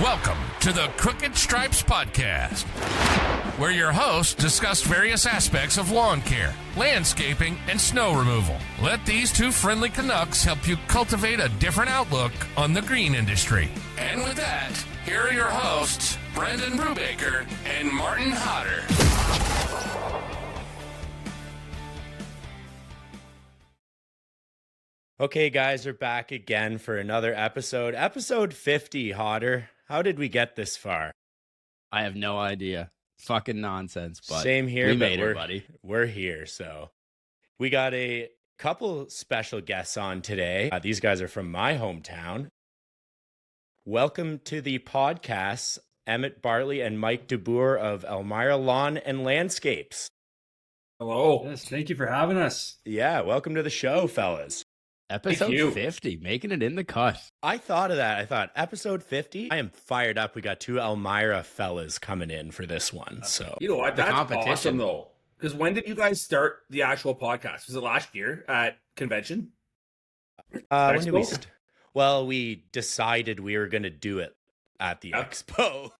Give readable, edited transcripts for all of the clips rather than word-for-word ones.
Welcome to the Crooked Stripes Podcast, where your hosts discuss various aspects of lawn care, landscaping, and snow removal. Let these two friendly Canucks help you cultivate a different outlook on the green industry. And with that, here are your hosts, Brendan Brubaker and Martin Hodder. Okay, guys, we're back again for another episode. Episode 50, Hodder. How did we get this far? I have no idea. Fucking nonsense, but same here. We made it, buddy. We're here, so we got a couple special guests on today. These guys are from my hometown. Welcome to the podcast, Emmett, Bartley, and Mike DeBoer of Elmira Lawn and Landscapes. Hello. Yes, thank you for having us. Yeah, welcome to the show, fellas. Episode 50, making it in the cut. I thought of that. I thought, episode 50? I am fired up. We got two Elmira fellas coming in for this one. So you know what? That's awesome, though. Because when did you guys start the actual podcast? Was it last year at convention? When did we decided we were going to do it at the expo.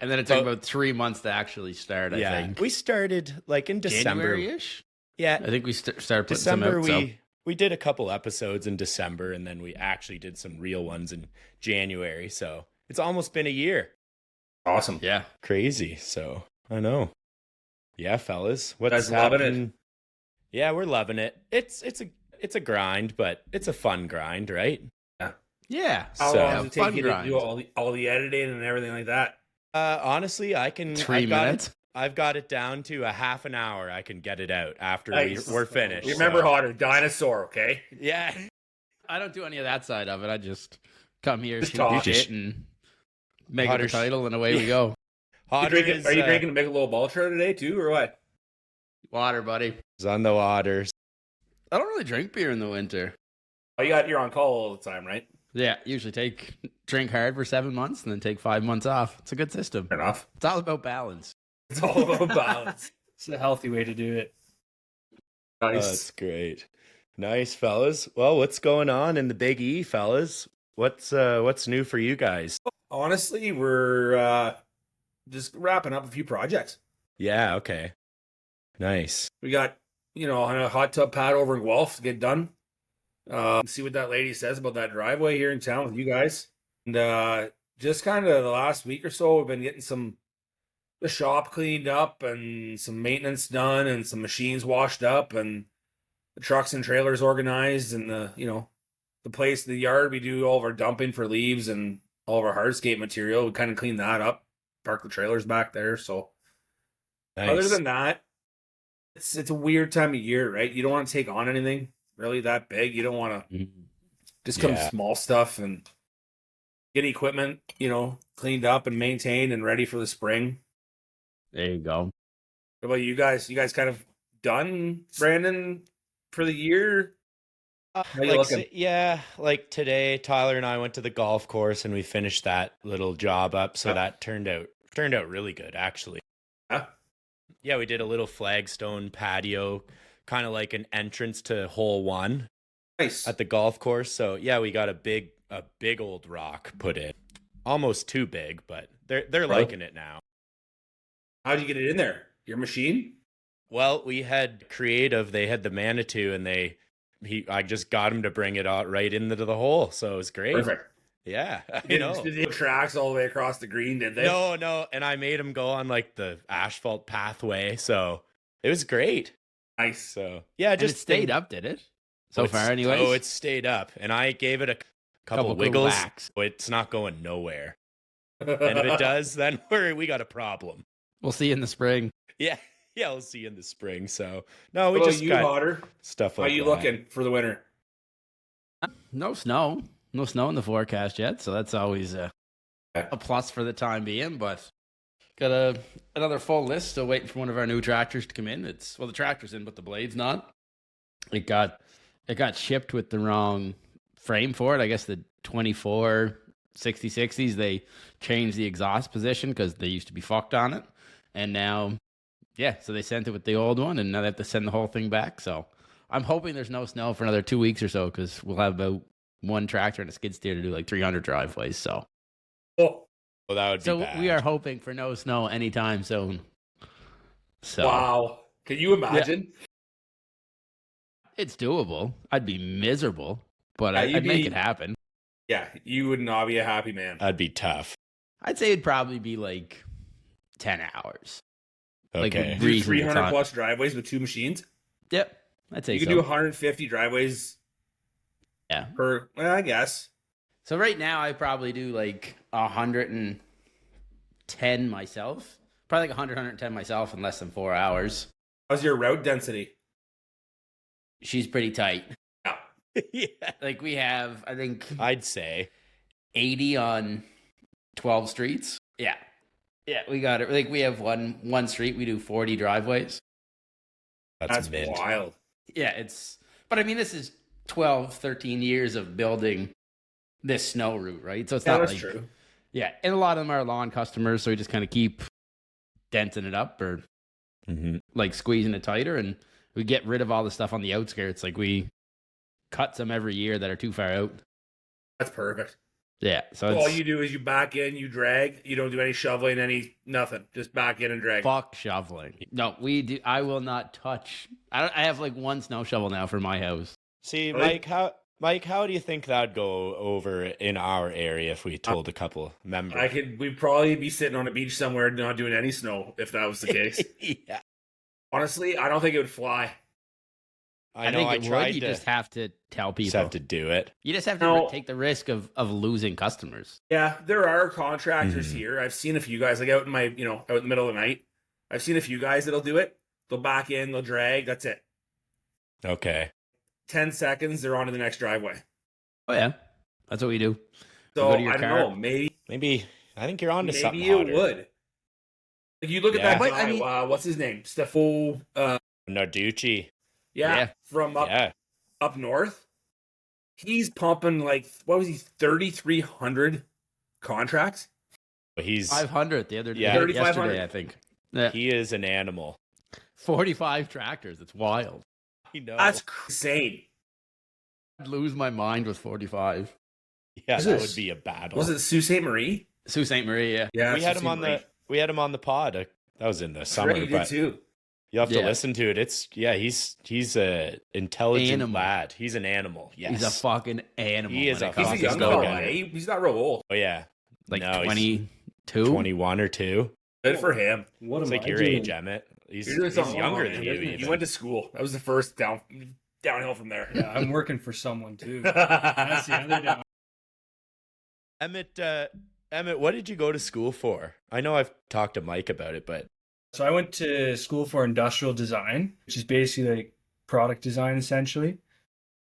And then it took about 3 months to actually start, I think. We started like in December. January-ish? Yeah. I think we started putting December, some out. We did a couple episodes in December, and then we actually did some real ones in January. So it's almost been a year. Awesome. Yeah. Crazy. So I know. Yeah, fellas. What's loving happening? it? Yeah, we're loving it. It's a grind, but it's a fun grind, right? Yeah. How So, long does it take you to grind. do all the editing and everything like that? Honestly, I can. 3 minutes. I've got it down to a half an hour. I can get it out after Nice. we're finished. Remember, so. Hodder, dinosaur, okay? Yeah. I don't do any of that side of it. I just come here, Just shoot talk. shit, and make it Hodder the title, and away we go. Hodder Are you drinking a big little Ultra today, too, or what? Water, buddy. is on the waters. I don't really drink beer in the winter. Oh, you're on call all the time, right? Yeah, usually drink hard for 7 months and then take 5 months off. It's a good system. Fair enough. It's all about balance. It's all about balance. It's a healthy way to do it. Nice. That's great. Nice, fellas. Well, what's going on in the Big E, fellas? What's new for you guys? Honestly, we're just wrapping up a few projects. Yeah, okay. Nice. We got, a hot tub pad over in Guelph to get done. See what that lady says about that driveway here in town with you guys. And just kind of the last week or so, we've been getting the shop cleaned up and some maintenance done and some machines washed up and the trucks and trailers organized and the place, the yard, we do all of our dumping for leaves and all of our hardscape material. We kind of clean that up, park the trailers back there. So Nice. other than that, it's a weird time of year, right? You don't want to take on anything really that big. You don't want to just come small stuff and get equipment, cleaned up and maintained and ready for the spring. There you go. What about you guys? You guys kind of done, Brandon, for the year? How you looking? Like today, Tyler and I went to the golf course and we finished that little job up. So that turned out really good, actually. Yeah. Yeah, we did a little flagstone patio, kind of like an entrance to hole 1 Nice. at the golf course. So yeah, we got a big old rock put in. Almost too big, but they're liking it now. How'd you get it in there? Your machine? Well, we had creative. They had the Manitou, and I just got him to bring it out right into the hole. So it was great. Perfect. Yeah, Did they tracks all the way across the green, did they? No, and I made him go on like the asphalt pathway. So it was great. Nice. So yeah, And it stayed up, did it? So far, anyways. Oh, it stayed up, and I gave it a couple wiggles. Whacks. It's not going nowhere. And if it does, then we got a problem. We'll see you in the spring. Yeah, we'll see you in the spring. So no, we What just about you, got Hodder? stuff How like you that. looking for the winter? No snow in the forecast yet, so that's always a plus for the time being. But got another full list. Still waiting for one of our new tractors to come in. The tractor's in, but the blade's not. It got shipped with the wrong frame for it. I guess the 24 6060s, they changed the exhaust position because they used to be fucked on it. And now, so they sent it with the old one, and now they have to send the whole thing back. So I'm hoping there's no snow for another 2 weeks or so, because we'll have about one tractor and a skid steer to do like 300 driveways. So Oh, Well, that would be So bad. we are hoping for no snow anytime soon. So Wow. Can you imagine? it's doable. I'd be miserable, but Yeah, I'd make it happen. Yeah, you would not be a happy man. That'd be tough. I'd say it'd probably be like 10 hours. Like, Okay. with Do reasonable 300 time. plus driveways with 2 machines. Yep. I'd say You could so. do 150 driveways Yeah. per, well, I guess. So right now I probably do like 110 myself. Probably like 110 myself in less than 4 hours. How's your route density? She's pretty tight. Yeah. Yeah. Like we have, I think, I'd say. 80 on 12 streets. Yeah. Yeah, we got it. Like we have one street, we do 40 driveways. That's mint. wild. Yeah, but I mean, this is 12, 13 years of building this snow route, right? So it's Yeah, not that's like, true. yeah. And a lot of them are lawn customers. So we just kind of keep denting it up or Mm-hmm. like squeezing it tighter. And we get rid of all the stuff on the outskirts. Like we cut some every year that are too far out. That's perfect. Yeah. So All it's you do is you back in, you drag. You don't do any shoveling, nothing. Just back in and drag. fuck shoveling. No, we do. I will not touch. I have like one snow shovel now for my house. See, Really? Mike, how do you think that'd go over in our area if we told a couple members? We'd probably be sitting on a beach somewhere not doing any snow if that was the case. Yeah. Honestly, I don't think it would fly. I know think I it tried would. You to just have to tell people. just have to do it. You just have to No. take the risk of losing customers. Yeah, there are contractors Mhm. here. I've seen a few guys like out in out in the middle of the night. I've seen a few guys that'll do it. They'll back in, they'll drag. That's it. Okay. 10 seconds, they're on to the next driveway. Oh yeah, that's what we do. So go to your I don't car. know. Maybe I think you're on to something it hotter. would. Like you look at Yeah. that But, guy. I mean- What's his name? Stefo. Narducci. Yeah. From Yeah. up north. He's pumping like what was he? 3,300 contracts. He's 500 the other day. Yeah. 3,500. Yesterday, I think. Yeah. he is an animal. 45 tractors. It's wild. I know. That's insane. I'd lose my mind with 45. yeah, Was that this- would be a battle. Was it Sault Ste. Marie? Sault Ste. Marie, yeah. Yeah, we had Sault him Ste. on Marie. the pod. That was in the Right, summer, you did but too. you have to Yeah. listen to it. He's a intelligent Animal. lad. He's an animal. Yes. He's a fucking animal. He is when a it He's comes a to young go fella, snowboarding. getter. eh? He's not real old. Oh yeah. Like No, he's 22. 21 or 2. Good for him. What It's am like I your doing? age, Emmett. He's You're doing something younger wrong, than man. you. You even. went to school. That was the first downhill from there. Yeah, I'm working for someone too. That's the other down. Emmett, what did you go to school for? I know I've talked to Mike about it, but So I went to school for industrial design, which is basically like product design essentially.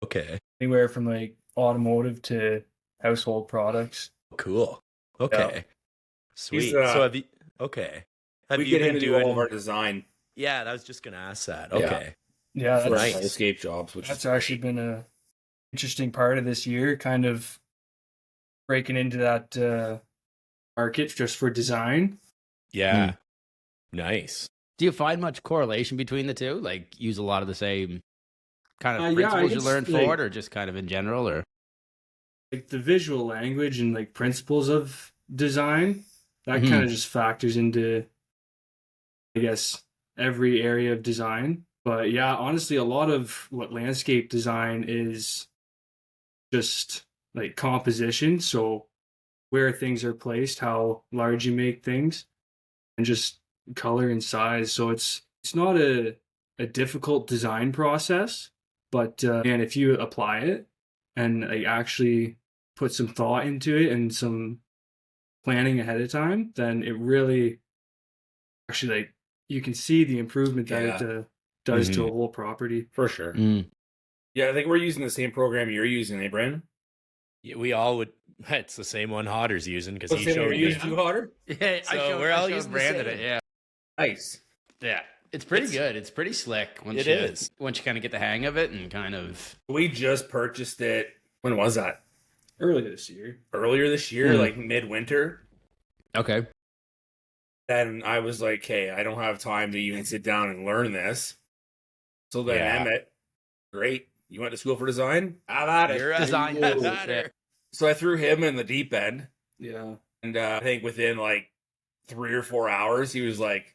okay, Anywhere from like automotive to household products. cool. Okay, sweet. He's, So have you? Okay, have we you get him been to do all doing? of our design Yeah, I was just gonna ask that. Yeah. Okay, Yeah, for that's, Nice. escape jobs, which that's is actually been a interesting part of this year, kind of breaking into that market just for design. yeah, nice. Do you find much correlation between the two? Like, use a lot of the same kind of Yeah, principles you it's learn like- for it, or just kind of in general? Or Like the visual language and like principles of design, that Mhm. kind of just factors into, I guess, every area of design. But yeah, honestly, a lot of what landscape design is just like composition. So where things are placed, how large you make things, and just color and size. So it's not a difficult design process, but and if you apply it and like actually put some thought into it and some planning ahead of time, then it really actually like you can see the improvement that it does to a whole property. for sure. Mm. Yeah, I think we're using the same program you're using, eh, Brandon? Yeah, we all would. It's the same one Hodder's using because What's he the same one showed you're me. using too harder? Yeah, So we're all I showed using the Brandon same. it. Yeah, Nice. yeah. It's pretty good. It's pretty slick once It you is. once you kind of get the hang of it and kind of. We just purchased it. When was that? Earlier this year. Earlier this year, Hmm. like midwinter. Okay. And I was like, hey, I don't have time to even sit down and learn this. So then Yeah. Emmett, great. You went to school for design? How about it? You're a Design design does. matter. So I threw him in the deep end. Yeah. And I think within like 3 or 4 hours, he was like,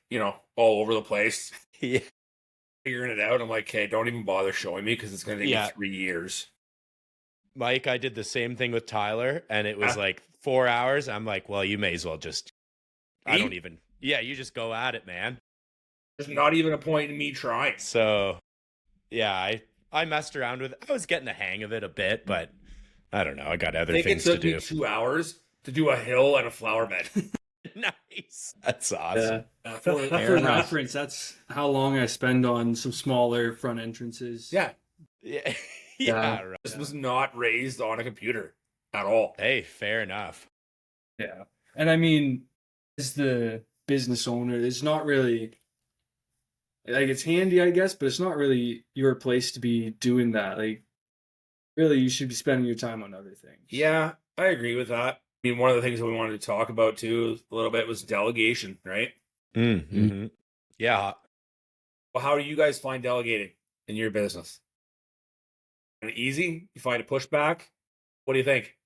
all over the place, Yeah. figuring it out. I'm like, hey, don't even bother showing me because it's going to take Yeah. me 3 years. Mike, I did the same thing with Tyler, and it was Yeah. like 4 hours. I'm like, well, you may as well just, Me? you just go at it, man. There's not even a point in me trying. So, yeah, I messed around with it. I was getting the hang of it a bit, but I don't know. I got I other think it things to took me do. 2 hours to do a hill and a flower bed. Nice. That's awesome. For enough. reference, that's how long I spend on some smaller front entrances. Yeah. Yeah. Yeah. Right. This was not raised on a computer at all. Hey, fair enough. Yeah. And I mean, as the business owner, it's not really like it's handy, I guess, but it's not really your place to be doing that. Like, really, you should be spending your time on other things. Yeah, I agree with that. I mean, one of the things that we wanted to talk about too a little bit was delegation, right? Mm-hmm. Yeah. Well, how do you guys find delegating in your business? Find it easy? You find a pushback? What do you think?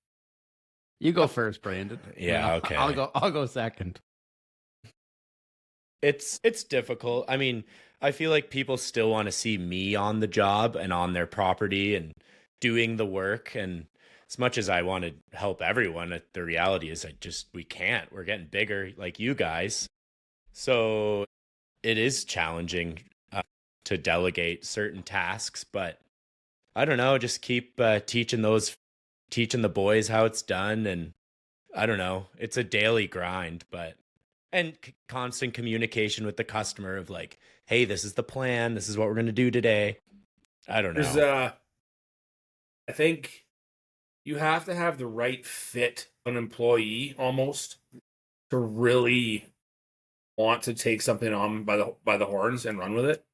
You go first, Brandon. Yeah, okay. I'll go second. It's difficult. I mean, I feel like people still want to see me on the job and on their property and doing the work. And as much as I want to help everyone, the reality is we can't. We're getting bigger like you guys. So it is challenging to delegate certain tasks, but I don't know, just keep teaching the boys how it's done. And I don't know, it's a daily grind, and constant communication with the customer of like, hey, this is the plan. This is what we're going to do today. I don't know. I think you have to have the right fit an employee almost to really want to take something on by the horns and run with it.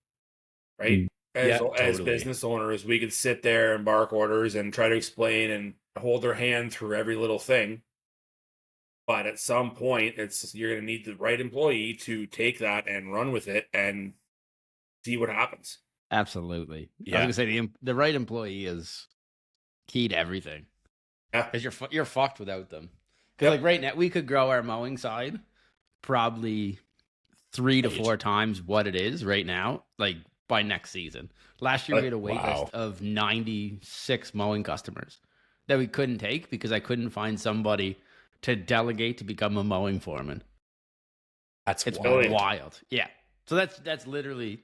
Right? As totally. business owners, we could sit there and bark orders and try to explain and hold their hand through every little thing. But at some point, you're going to need the right employee to take that and run with it and see what happens. Absolutely. Yeah. I was going to say the right employee is key to everything. Yeah. Because you're fucked without them. Because like right now, we could grow our mowing side probably 3 to 4 times what it is right now, like by next season. Last year, we had a wait list of 96 mowing customers that we couldn't take because I couldn't find somebody to delegate to become a mowing foreman. It's wild. Yeah. So that's literally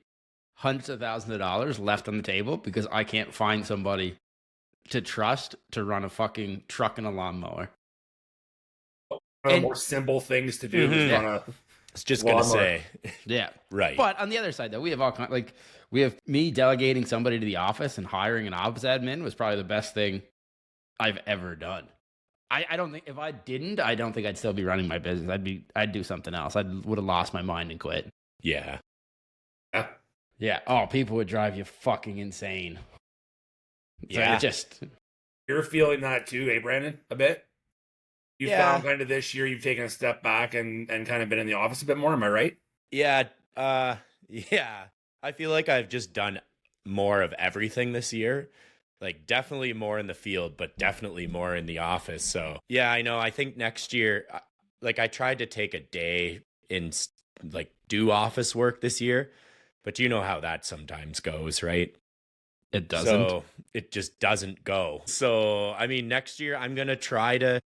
hundreds of thousands of dollars left on the table because I can't find somebody to trust to run a fucking truck and a lawnmower. More simple things to do than run a. I was just gonna say. Yeah. Right. But on the other side, though, we have all kind like we have me delegating somebody to the office and hiring an office admin was probably the best thing I've ever done. I don't think if I didn't, I don't think I'd still be running my business. I'd do something else. I would have lost my mind and quit. Yeah. Yeah. Oh, people would drive you fucking insane. Yeah. You're feeling that too, eh, Brandon? A bit? You found kind of this year you've taken a step back and kind of been in the office a bit more, am I right? Yeah. Yeah. I feel like I've just done more of everything this year. Like definitely more in the field, but definitely more in the office. So yeah, I know. I think next year, like I tried to take a day in like do office work this year, but you know how that sometimes goes, right? It doesn't. So it just doesn't go. So, I mean, next year I'm going to try to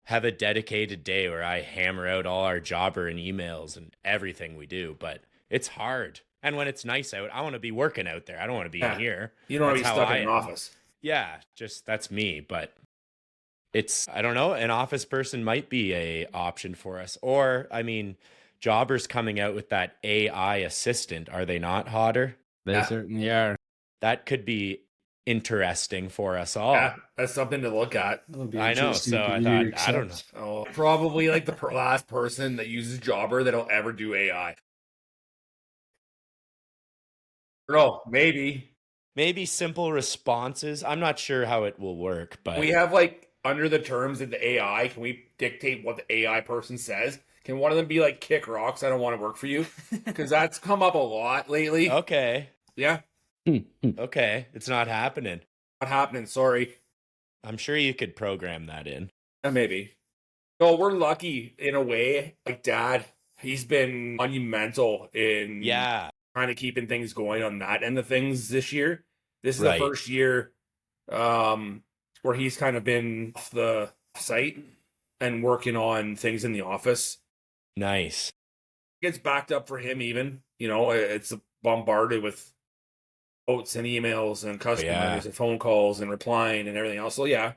have a dedicated day where I hammer out all our jobber and emails and everything we do, but it's hard. And when it's nice out, I want to be working out there. I don't want to be in here. You don't want to be stuck in an office. Yeah, just that's me. But I don't know, an office person might be a option for us. Or, I mean, jobbers coming out with that AI assistant, are they not hotter? They certainly are. That could be interesting for us all. Yeah, that's something to look at. I know. So I thought, I don't know. Oh, probably like the last person that uses Jobber that'll ever do AI. No, maybe simple responses. I'm not sure how it will work, but we have like under the terms of the AI, can we dictate what the AI person says? Can one of them be like, kick rocks, I don't want to work for you? Because that's come up a lot lately. Okay. Yeah. Okay. It's not happening. Not happening, sorry. I'm sure you could program that in. Maybe. No, we're lucky in a way. Like Dad, he's been monumental in kind of keeping things going on that end of things this year. This is the first year where he's kind of been off the site and working on things in the office. Nice. Gets backed up for him even. You know, it's bombarded with quotes and emails and customers and phone calls and replying and everything else. So yeah.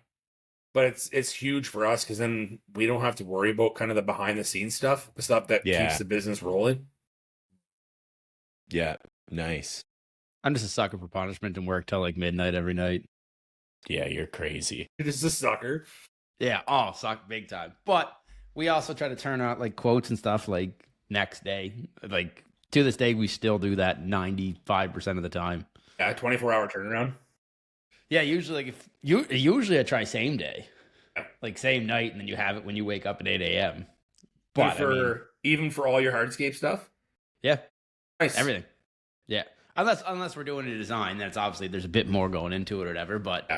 But it's huge for us because then we don't have to worry about kind of the behind the scenes stuff, the stuff that keeps the business rolling. Yeah, nice. I'm just a sucker for punishment and work till like midnight every night. Yeah, you're crazy. You're just a sucker. Yeah, suck big time. But we also try to turn out like quotes and stuff like next day. Like to this day, we still do that 95% of the time. Yeah, 24-hour turnaround. Yeah, usually like usually I try same day, like same night, and then you have it when you wake up at 8 a.m. But even for all your hardscape stuff, yeah, nice. Everything, yeah. Unless we're doing a design, then it's obviously there's a bit more going into it or whatever. But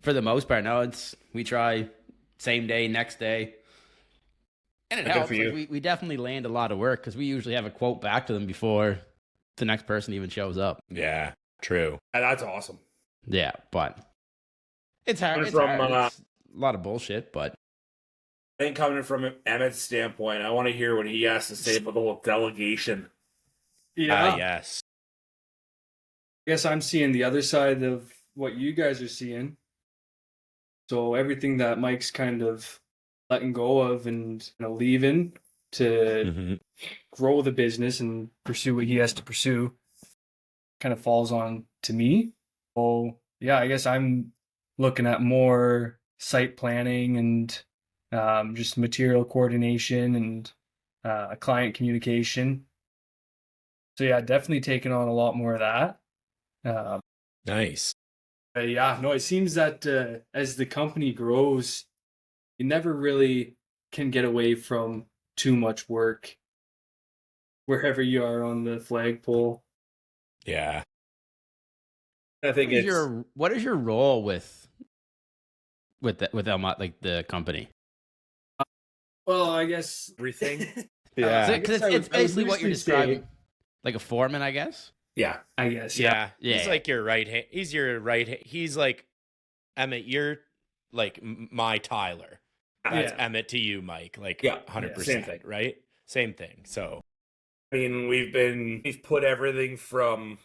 for the most part, no, we try same day, next day, and it helps. Like, we definitely land a lot of work because we usually have a quote back to them before the next person even shows up. Yeah, true. That's awesome. Yeah, but it's hard. It's hard. It's a lot of bullshit, but I think coming from Emmett's standpoint, I want to hear what he has to say about the whole delegation. Yeah. Yes. I guess I'm seeing the other side of what you guys are seeing. So everything that Mike's kind of letting go of and leaving to grow the business and pursue what he has to pursue kind of falls on to me. So yeah, I guess I'm looking at more site planning and just material coordination and client communication. So yeah, definitely taking on a lot more of that. Nice. Yeah, no, it seems that as the company grows, you never really can get away from too much work wherever you are on the flagpole. Yeah. I think what is your role with Emmett, like the company? Well, I guess everything. Yeah, because it's basically what you're describing, like a foreman, I guess. Yeah, I guess. Yeah. He's like your right hand. He's your right hand. He's like Emmett. You're like my Tyler. That's Emmett to you, Mike. Like 100%. Same thing, right? Same thing. So, I mean, we've put everything from,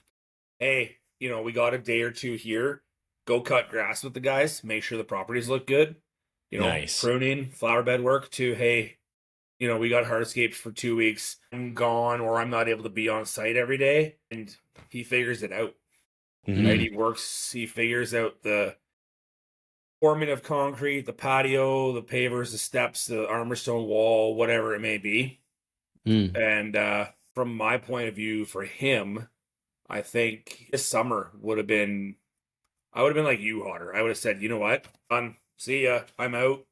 hey, we got a day or two here. Go cut grass with the guys. Make sure the properties look good. Nice. Pruning, flower bed work to, hey, we got hardscapes for 2 weeks. I'm gone or I'm not able to be on site every day. And he figures it out. Right? He figures out the forming of concrete, the patio, the pavers, the steps, the armor stone wall, whatever it may be. And from my point of view, for him, I think this summer I would have been like you, Hodder. I would have said, you know what? See ya. I'm out.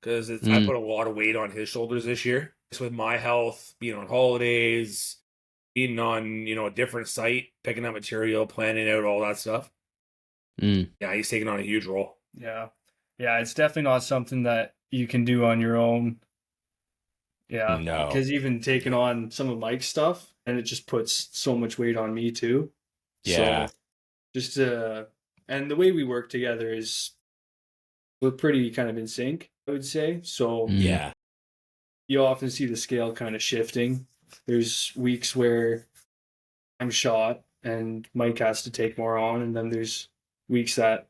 Because I put a lot of weight on his shoulders this year. Just with my health, being on holidays, being on, a different site, picking up material, planning out all that stuff. Yeah, he's taking on a huge role. Yeah. Yeah, it's definitely not something that you can do on your own. Yeah. No. Because even taking on some of Mike's stuff, and it just puts so much weight on me too. Yeah. So just and the way we work together is we're pretty kind of in sync, I would say. So yeah, you often see the scale kind of shifting. There's weeks where I'm shot and Mike has to take more on, and then there's weeks that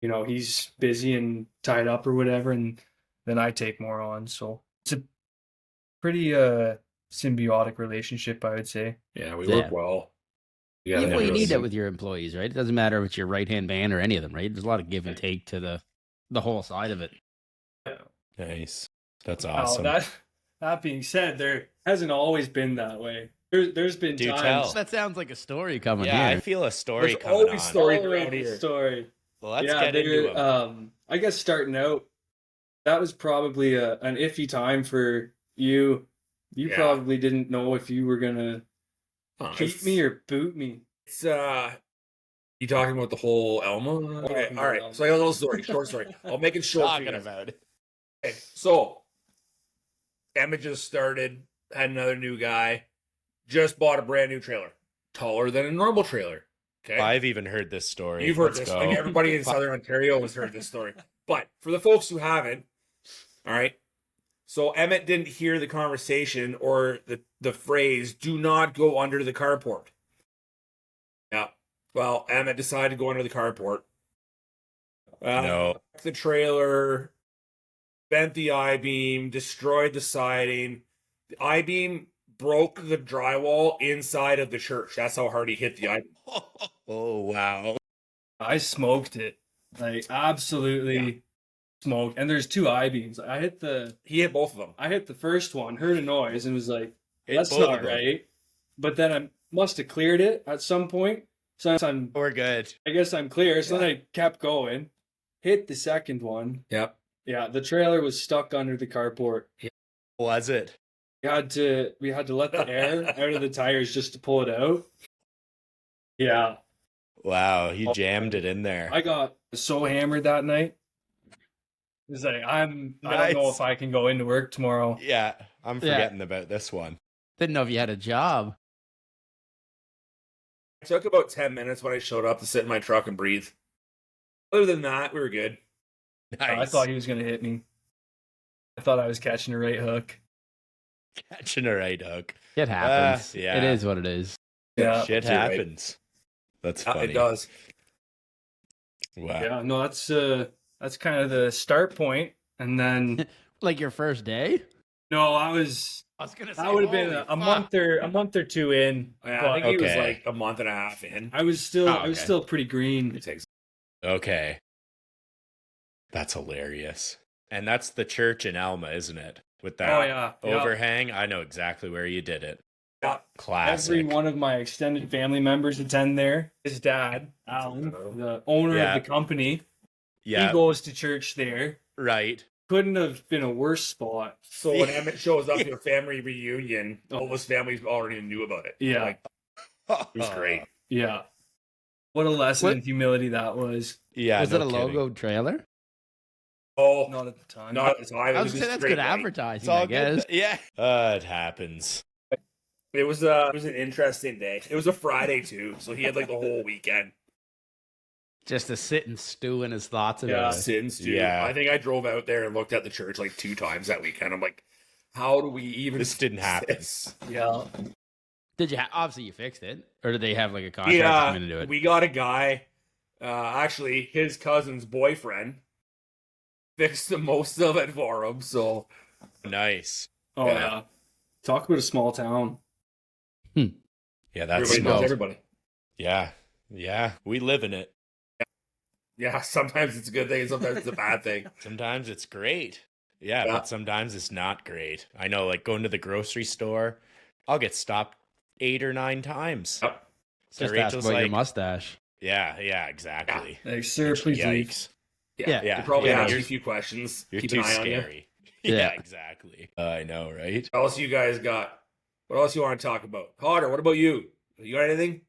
he's busy and tied up or whatever, and then I take more on. So it's a pretty symbiotic relationship, I would say. Yeah, we work well. You need that with your employees, right? It doesn't matter if it's your right-hand man or any of them, right? There's a lot of give and take to the whole side of it. Nice. That's awesome. That being said, there hasn't always been that way. There's been times. Tell. That sounds like a story coming here. Yeah, I feel a story There's coming always on. stories around here. Story. Well, let's get into them. I guess starting out, that was probably an iffy time for you. You probably didn't know if you were gonna keep me or boot me. It's you talking about the whole Elma? Okay, all right. So I got a little story, short story. I'll make it short. Talking about it. Okay, so Emmett just started, had another new guy, just bought a brand new trailer, taller than a normal trailer. Okay. I've even heard this story. You've heard Let's this. go. Like everybody in Southern Ontario has heard this story. But for the folks who haven't, all right. So Emmett didn't hear the conversation or the phrase, do not go under the carport. Yeah. Well, Emmett decided to go under the carport. No. The trailer, bent the I-beam, destroyed the siding. The I-beam broke the drywall inside of the church. That's how hard he hit the I-beam. Oh, wow. I smoked it. Like, absolutely smoked. And there's 2 I-beams. He hit both of them. I hit the first one, heard a noise, and was like, Hit that's both not of them. right. But then I must have cleared it at some point. So We're good. I guess I'm clear. So then I kept going, hit the second one. Yep. Yeah, the trailer was stuck under the carport. Was it? We had to let the air out of the tires just to pull it out. Yeah, Wow, he jammed it in there. I got so hammered that night. It's like I don't know Nice. if I can go into work tomorrow. Yeah, I'm forgetting about this one. Didn't know if you had a job. It took about 10 minutes when I showed up to sit in my truck and breathe. Other than that, we were good. Nice. I thought he was gonna hit me. I thought I was catching a right hook. Catching a right hook. It happens. yeah. It is what it is. Yeah, Shit you're right. happens. That's funny. It does. Wow. yeah. No, that's kind of the start point, and then Like your first day? no, I was gonna that would have been a month or 2 in. Yeah, but I think he was Okay. like a month and a half in. I was still Oh, I was okay. still pretty green. It takes. Okay. That's hilarious. And that's the church in Alma, isn't it? With that Oh yeah, yeah. overhang. I know exactly where you did it. Yeah. Classic. Every one of my extended family members attend there. His dad, Alan, the owner Yeah. of the company, Yeah, he goes to church there. right. Couldn't have been a worse spot. So when Emmett shows up to a family reunion, all of his families already knew about it. Yeah. Like, it was great. Yeah. What a lesson What- in humility that was. Yeah. Was no it a kidding. logo trailer? Oh, Not at the time. not at the time. It I was was just gonna say that's great good night. advertising, It's all I guess. good. Yeah. It happens. It was an interesting day. It was a Friday too, so he had like the whole weekend. Just to sit and stew in his thoughts about Yeah. it. Sins too. Yeah. I think I drove out there and looked at the church like 2 times that weekend. I'm like, how do we even? This didn't happen. this? Yeah. Did you obviously you fixed it? Or did they have like a contractor come in and do Yeah, it? we got a guy. Actually, his cousin's boyfriend fixed the most of it for him. So Nice. Oh Yeah. yeah. Talk about a small town. Yeah, that's everybody knows smart. everybody. Yeah. Yeah. We live in it. Yeah, sometimes it's a good thing, sometimes it's a bad thing. Sometimes it's great. Yeah, Yeah. but sometimes it's not great. I know, like going to the grocery store, I'll get stopped 8 or 9 times. Yep. So Just ask Rachel's about your like, mustache. yeah, exactly. Like, sir, please leave. Yikes. Yeah. You probably Yeah, ask you you're- a few questions. You're Keep too an eye on you. scary. Yeah. Yeah, exactly. I know, right? What else you guys got? What else you want to talk about? Potter, what about you? You got anything?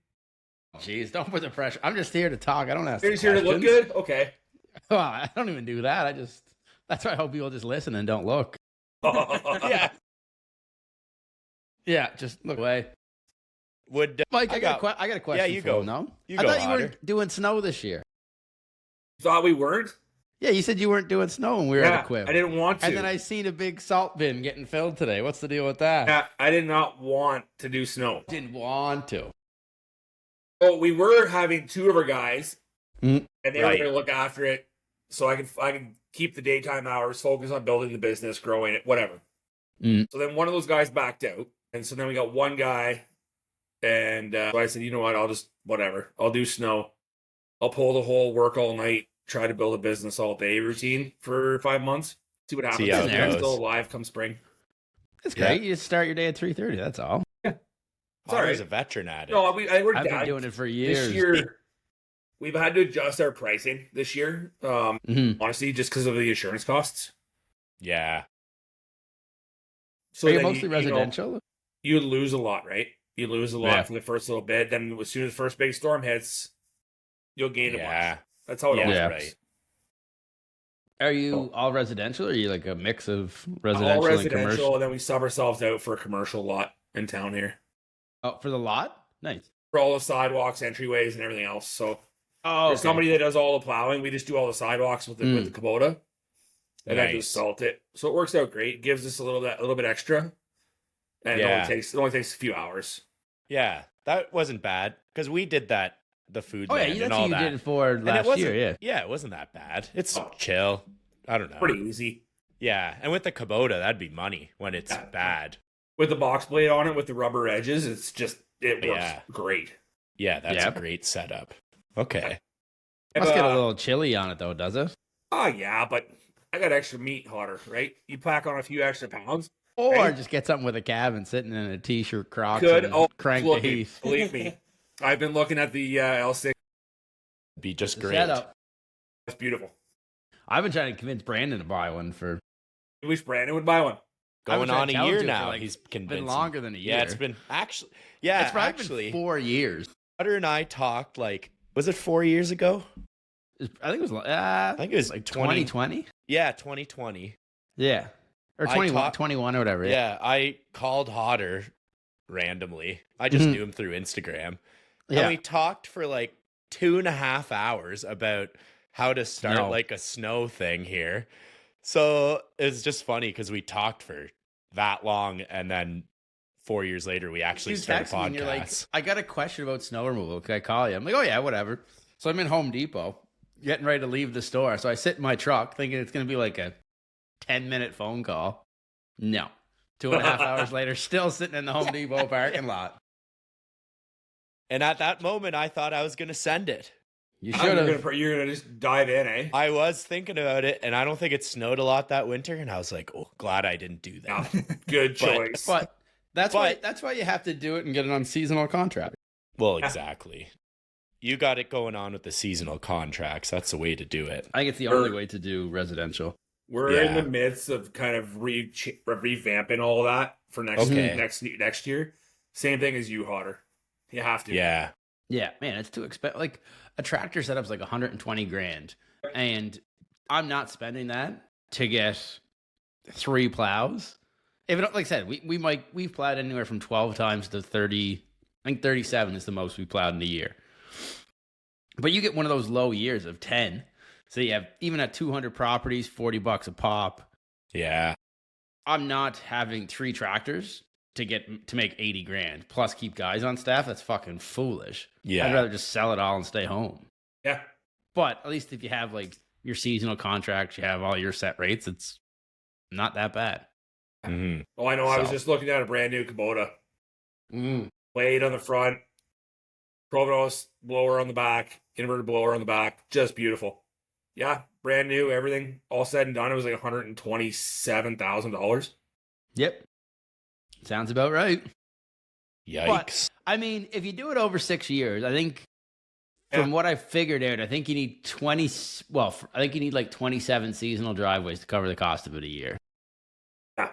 Jeez, don't put the pressure. I'm just here to talk. I don't ask. You're just here to look questions. good? Okay. Well, I don't even do that. That's why I hope people just listen and don't look. Yeah. Yeah, just look away. Would Mike, I got a question. you for go. You, no? You I go, thought you Otter. weren't doing snow this year. Thought we weren't? Yeah, you said you weren't doing snow when we were at Equip. I didn't want to. And then I seen a big salt bin getting filled today. What's the deal with that? Yeah, I did not want to do snow. Didn't want to. So we were having 2 of our guys, Mm. and they Right. were going to look after it, so I can keep the daytime hours, focus on building the business, growing it, whatever. Mm. So then one of those guys backed out, and so then we got one guy, and so I said, you know what, I'll do snow. I'll pull the whole work all night, try to build a business all day routine for 5 months. See what happens. See how it I'm goes. still alive come spring. It's Yeah. great. You just start your day at 3:30. That's all. It's all Otter's right. a veteran at it. No, we're I've been down. doing it for years. This year, we've had to adjust our pricing this year. Mhm. Honestly, just because of the insurance costs. Yeah. So Are you then mostly know, residential? you lose a lot, right? You lose a lot Yeah. for the first little bit. Then as soon as the first big storm hits, you'll gain a Yeah. bunch. That's how it Yeah, always Yeah. works. right. Are you all residential, or are you like a mix of residential, All and residential, commercial? and then we sub ourselves out for a commercial lot in town here Oh, for the lot? Nice. for all the sidewalks, entryways, and everything else. So Oh, there's okay. somebody that does all the plowing. We just do all the sidewalks with the Kubota, and then Nice. just salt it. So it works out great. Gives us a little bit extra, and it only takes a few hours. Yeah, that wasn't bad because we did that, the food Oh, yeah, land that's and all what you that. did it for And it last wasn't, year, yeah. Yeah, it wasn't that bad. It's chill. I don't know. Pretty easy. Yeah, and with the Kubota, that'd be money when it's bad. With the box blade on it with the rubber edges, it works great. Yeah, that's a great setup. Okay. Must get a little chili on it, though, does it? Oh, yeah, but I got extra meat hotter, right? You pack on a few extra pounds. Or right? just get something with a cabin sitting in a T-shirt, Crocs, Good. and crank the heat. Believe me. I've been looking at the L6. Be just The great. setup. It's beautiful. I've been trying to convince Brandon to buy one for I wish Brandon would buy one. Going I on was a trying to year tell him to now. for, like, He's been convinced. longer than a year. Yeah, it's been actually. Yeah, it's probably been 4 years. Butter and I talked was it 4 years ago? I think it was. I think it was like 20. 2020. Yeah, 2020. Yeah, or 21 or whatever. Yeah, I called Hodder randomly. I just Mhm. knew him through Instagram. Yeah. And we talked for like 2.5 hours about how to start Snow. like a snow thing here. So it's just funny because we talked for that long, and then 4 years later we actually You started text me and you're like, podcasts. I got a question about snow removal. Can I call you? I'm like, oh yeah, whatever. So I'm in Home Depot, getting ready to leave the store. So I sit in my truck thinking it's going to be like a 10-minute phone call. No. 2.5 hours later, still sitting in the Home Depot parking lot. And at that moment, I thought I was going to send it. You should have. You're gonna just dive in, eh? I was thinking about it, and I don't think it snowed a lot that winter. And I was like, "Oh, glad I didn't do that." Good choice. But that's why you have to do it and get it on seasonal contract. Well, exactly. You got it going on with the seasonal contracts. That's the way to do it. I think it's the only way to do residential. We're in the midst of kind of revamping all that for next year. Same thing as you, Hodder. You have to. Yeah. Yeah, man, it's too expensive. Like a tractor setup's like 120 grand, and I'm not spending that to get 3 plows. If it, like I said, we've plowed anywhere from 12 times to 30. I think 37 is the most we plowed in a year. But you get one of those low years of 10. So you have, even at 200 properties, $40 a pop. Yeah. I'm not having 3 tractors to make 80 grand plus keep guys on staff. That's fucking foolish. Yeah. I'd rather just sell it all and stay home. Yeah. But at least if you have like your seasonal contracts, you have all your set rates, it's not that bad. Mm-hmm. Oh, I know. I was just looking at a brand new Kubota. Blade on the front, 12 blower on the back, inverted blower on the back. Just beautiful. Yeah, brand new, everything all said and done. It was like $127,000. Yep. Sounds about right. Yikes. But, I mean, if you do it over 6 years, I think from what I figured out, I think you need like 27 seasonal driveways to cover the cost of it a year. Yeah.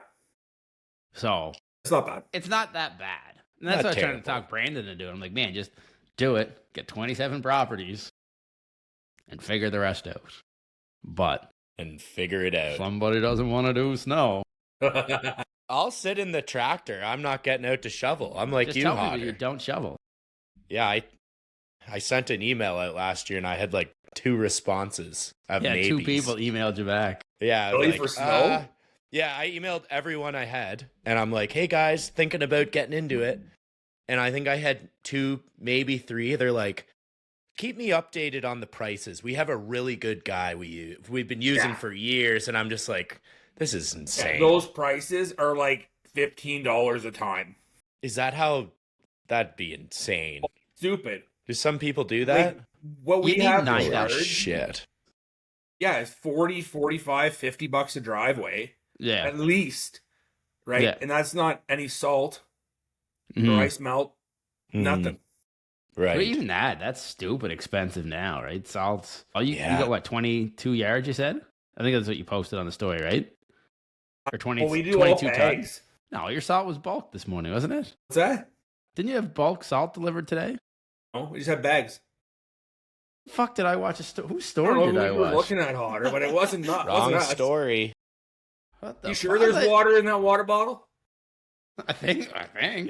So it's not bad. It's not that bad. And that's what I was trying to talk Brandon to do. I'm like, man, just do it. Get 27 properties and figure the rest out. And figure it out. Somebody doesn't want to do snow. I'll sit in the tractor. I'm not getting out to shovel. I'm like just you, tell me Hodder. that you don't shovel. Yeah, I sent an email out last year and I had like 2 responses of maybes. 2 people emailed you back. Yeah. Really, like, for snow? Yeah, I emailed everyone I had and I'm like, hey guys, thinking about getting into it. And I think I had 2, maybe 3. They're like, keep me updated on the prices. We have a really good guy we've been using for years. And I'm just like, this is insane. Those prices are like $15 a time. Is that how that'd be insane? Stupid. Do some people do that? Like, what we have shit. Yeah, it's 40, 45, $50 a driveway. Yeah. At least. Right? Yeah. And that's not any salt or Mhm. ice melt. Nothing. Right. But even that's stupid expensive now, right? Salt. Oh, you got what, 22 yards, you said? I think that's what you posted on the story, right? Or 20, Well, we do 22 all tons. bags. No, your salt was bulk this morning, wasn't it? What's that? Didn't you have bulk salt delivered today? No, we just have bags. Fuck, did I watch whose I don't story know did who I we were watch? looking at, Hotter, but it wasn't Wrong us. story. What the You sure fuck? there's water in that water bottle? I think.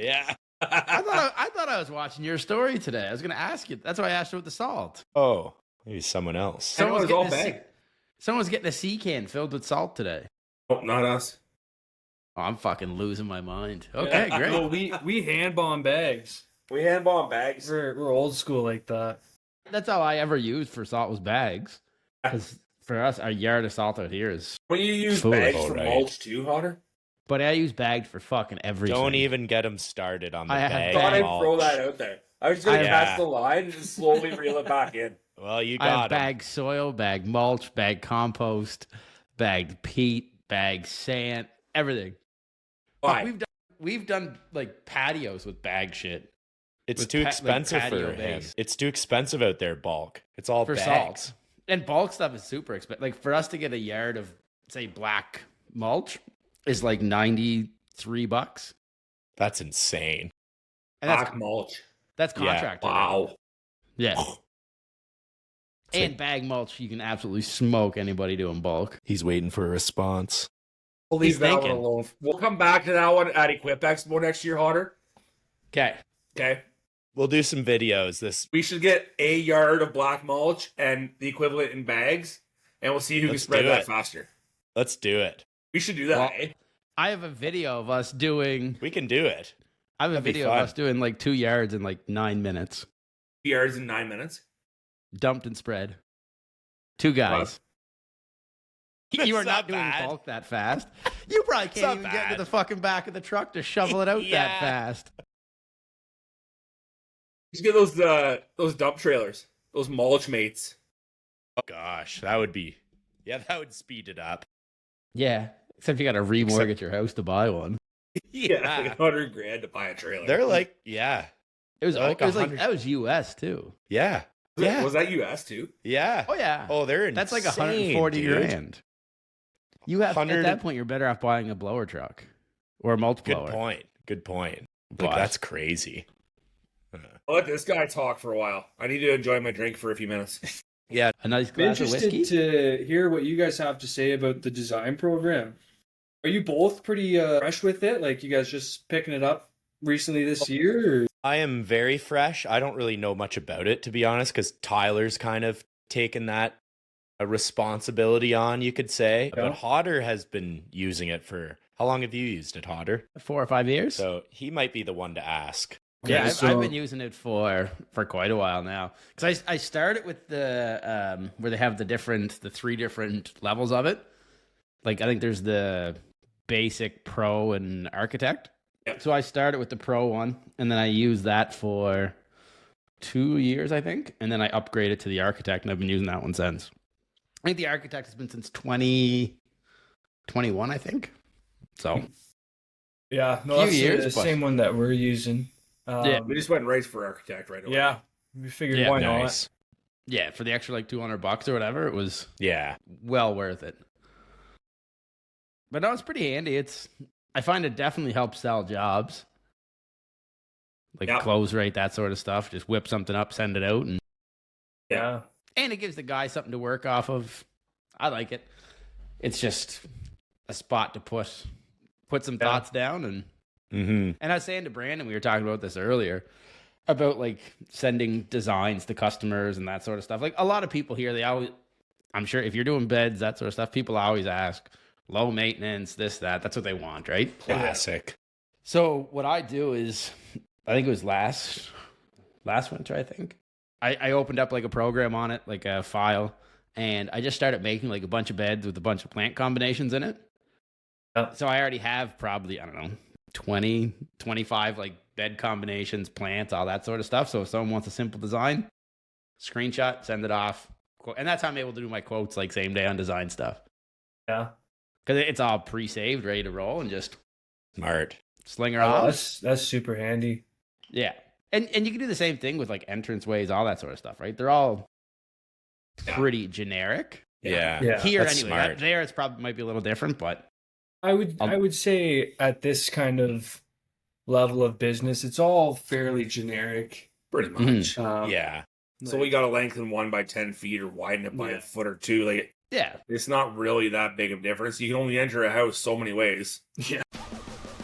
Yeah. I thought I was watching your story today. I was going to ask you. That's why I asked you with the salt. Oh, maybe someone else. I know it was all bag. Someone was getting a sea can filled with salt today. Oh, not us. Oh, I'm fucking losing my mind. Okay, great. Well, we hand bomb bags. We hand bomb bags. We're old school like that. That's all I ever used for salt was bags. Because for us, our yard of salt out here is. When you use Food. bags Oh, for right. mulch too, Hotter? But I use bags for fucking everything. Don't even get him started on the I have bag. I thought I'd mulch. throw that out there. I was going to Yeah. pass the line and just slowly reel it back in. Well, you I have got him. bag soil, bag mulch, bag compost, bagged peat, bag sand, everything. Why? We've done like patios with bag shit It's with too like, expensive patio for him. base. It's too expensive out there, bulk. It's all for bags. salt. And bulk stuff is super expensive. Like for us to get a yard of say black mulch is like $93. That's insane. And that's Black mulch. that's Yeah. contractor. Wow. Yeah. It's And bag mulch, you can absolutely smoke anybody doing bulk. He's waiting for a response. We'll leave He's that one thinking. alone. We'll come back to that one at Equip Expo next year, Hotter. Okay. Okay. We'll do some videos. We should get a yard of black mulch and the equivalent in bags, and we'll see who Let's can spread do that it. faster. Let's do it. We should do that, Well, eh? I have a video of us doing We can do it. I have a That'd be video of fun. us doing like 2 yards in like 9 minutes. Yards in 9 minutes. Dumped and spread. 2 guys. You are That's not not doing bad. bulk that fast. You probably can't not even get to bad. the fucking back of the truck to shovel it out that Yeah. fast. Just get those dump trailers, those mulch mates. Oh gosh, that would be. Yeah, that would speed it up. Yeah. Except you got to remortgage your house to buy one. Yeah, like $100,000 to buy a trailer. They're like, yeah, It was Like like, $100. that was US too. yeah, yeah, Was that US too? yeah. Oh yeah. Oh, they're insane. That's like 140 dude. grand. You have at 100 that point you're better off buying a blower truck or a mulch Good blower. point. Good point. But- Like that's crazy. I'll let this guy talk for a while. I need to enjoy my drink for a few minutes. Yeah, A nice I'm glass of interested whiskey. to hear what you guys have to say about the design program. Are you both pretty fresh with it? Like you guys just picking it up recently this year? Or? I am very fresh. I don't really know much about it, to be honest, because Tyler's kind of taken that a responsibility on, you could say. Yeah. But Hodder has been using it for how long have you used it, Hodder? 4 or 5 years. So he might be the one to ask. Yeah, Okay, I've been using it for quite a while now. Because I started with the where they have the 3 different levels of it. Like I think there's the basic, pro, and architect. Yep. So I started with the pro one, and then I used that for 2 years, I think, and then I upgraded to the architect, and I've been using that one since. I think the architect has been since 2021, I think. So Yeah, no, Few that's years, the but- same one that we're using. Yeah. We just went right for architect right away. Yeah, we figured Yeah, why Nice. yeah, for the extra like $200 or whatever, it was Yeah. well worth it. But no, it's pretty handy. I find it definitely helps sell jobs. Like Yep. close rate, that sort of stuff. Just whip something up, send it out, and not. it gives the guy something to work off of. I like it. It's just a spot to put some Yeah. thoughts down, and Mm-hmm. I was saying to Brandon, we were talking about this earlier, about like sending designs to customers and that sort of stuff. Like a lot of people here, I'm sure if you're doing beds, that sort of stuff, people always ask low maintenance, this, that. That's what they want, right? Classic. So what I do is, I think it was last winter, I think. I opened up like a program on it, like a file, and I just started making like a bunch of beds with a bunch of plant combinations in it. Yeah. So I already have probably, I don't know, 20, 25 like bed combinations, plants, all that sort of stuff. So if someone wants a simple design, screenshot, send it off. And that's how I'm able to do my quotes like same day on design stuff. Yeah. Because it's all pre-saved, ready to roll, and just Smart. sling her Oh, off. that's super handy. Yeah. And you can do the same thing with like entrance ways, all that sort of stuff, right? They're all pretty generic. Yeah. Yeah. Here that's anyway. smart. There it's probably might be a little different, but I would say at this kind of level of business, it's all fairly generic. Pretty Mhm. much. Um, Yeah. So we got to lengthen one by 10 feet or widen it by a foot or two. Like, Yeah. it's not really that big of a difference. You can only enter a house so many ways. Yeah.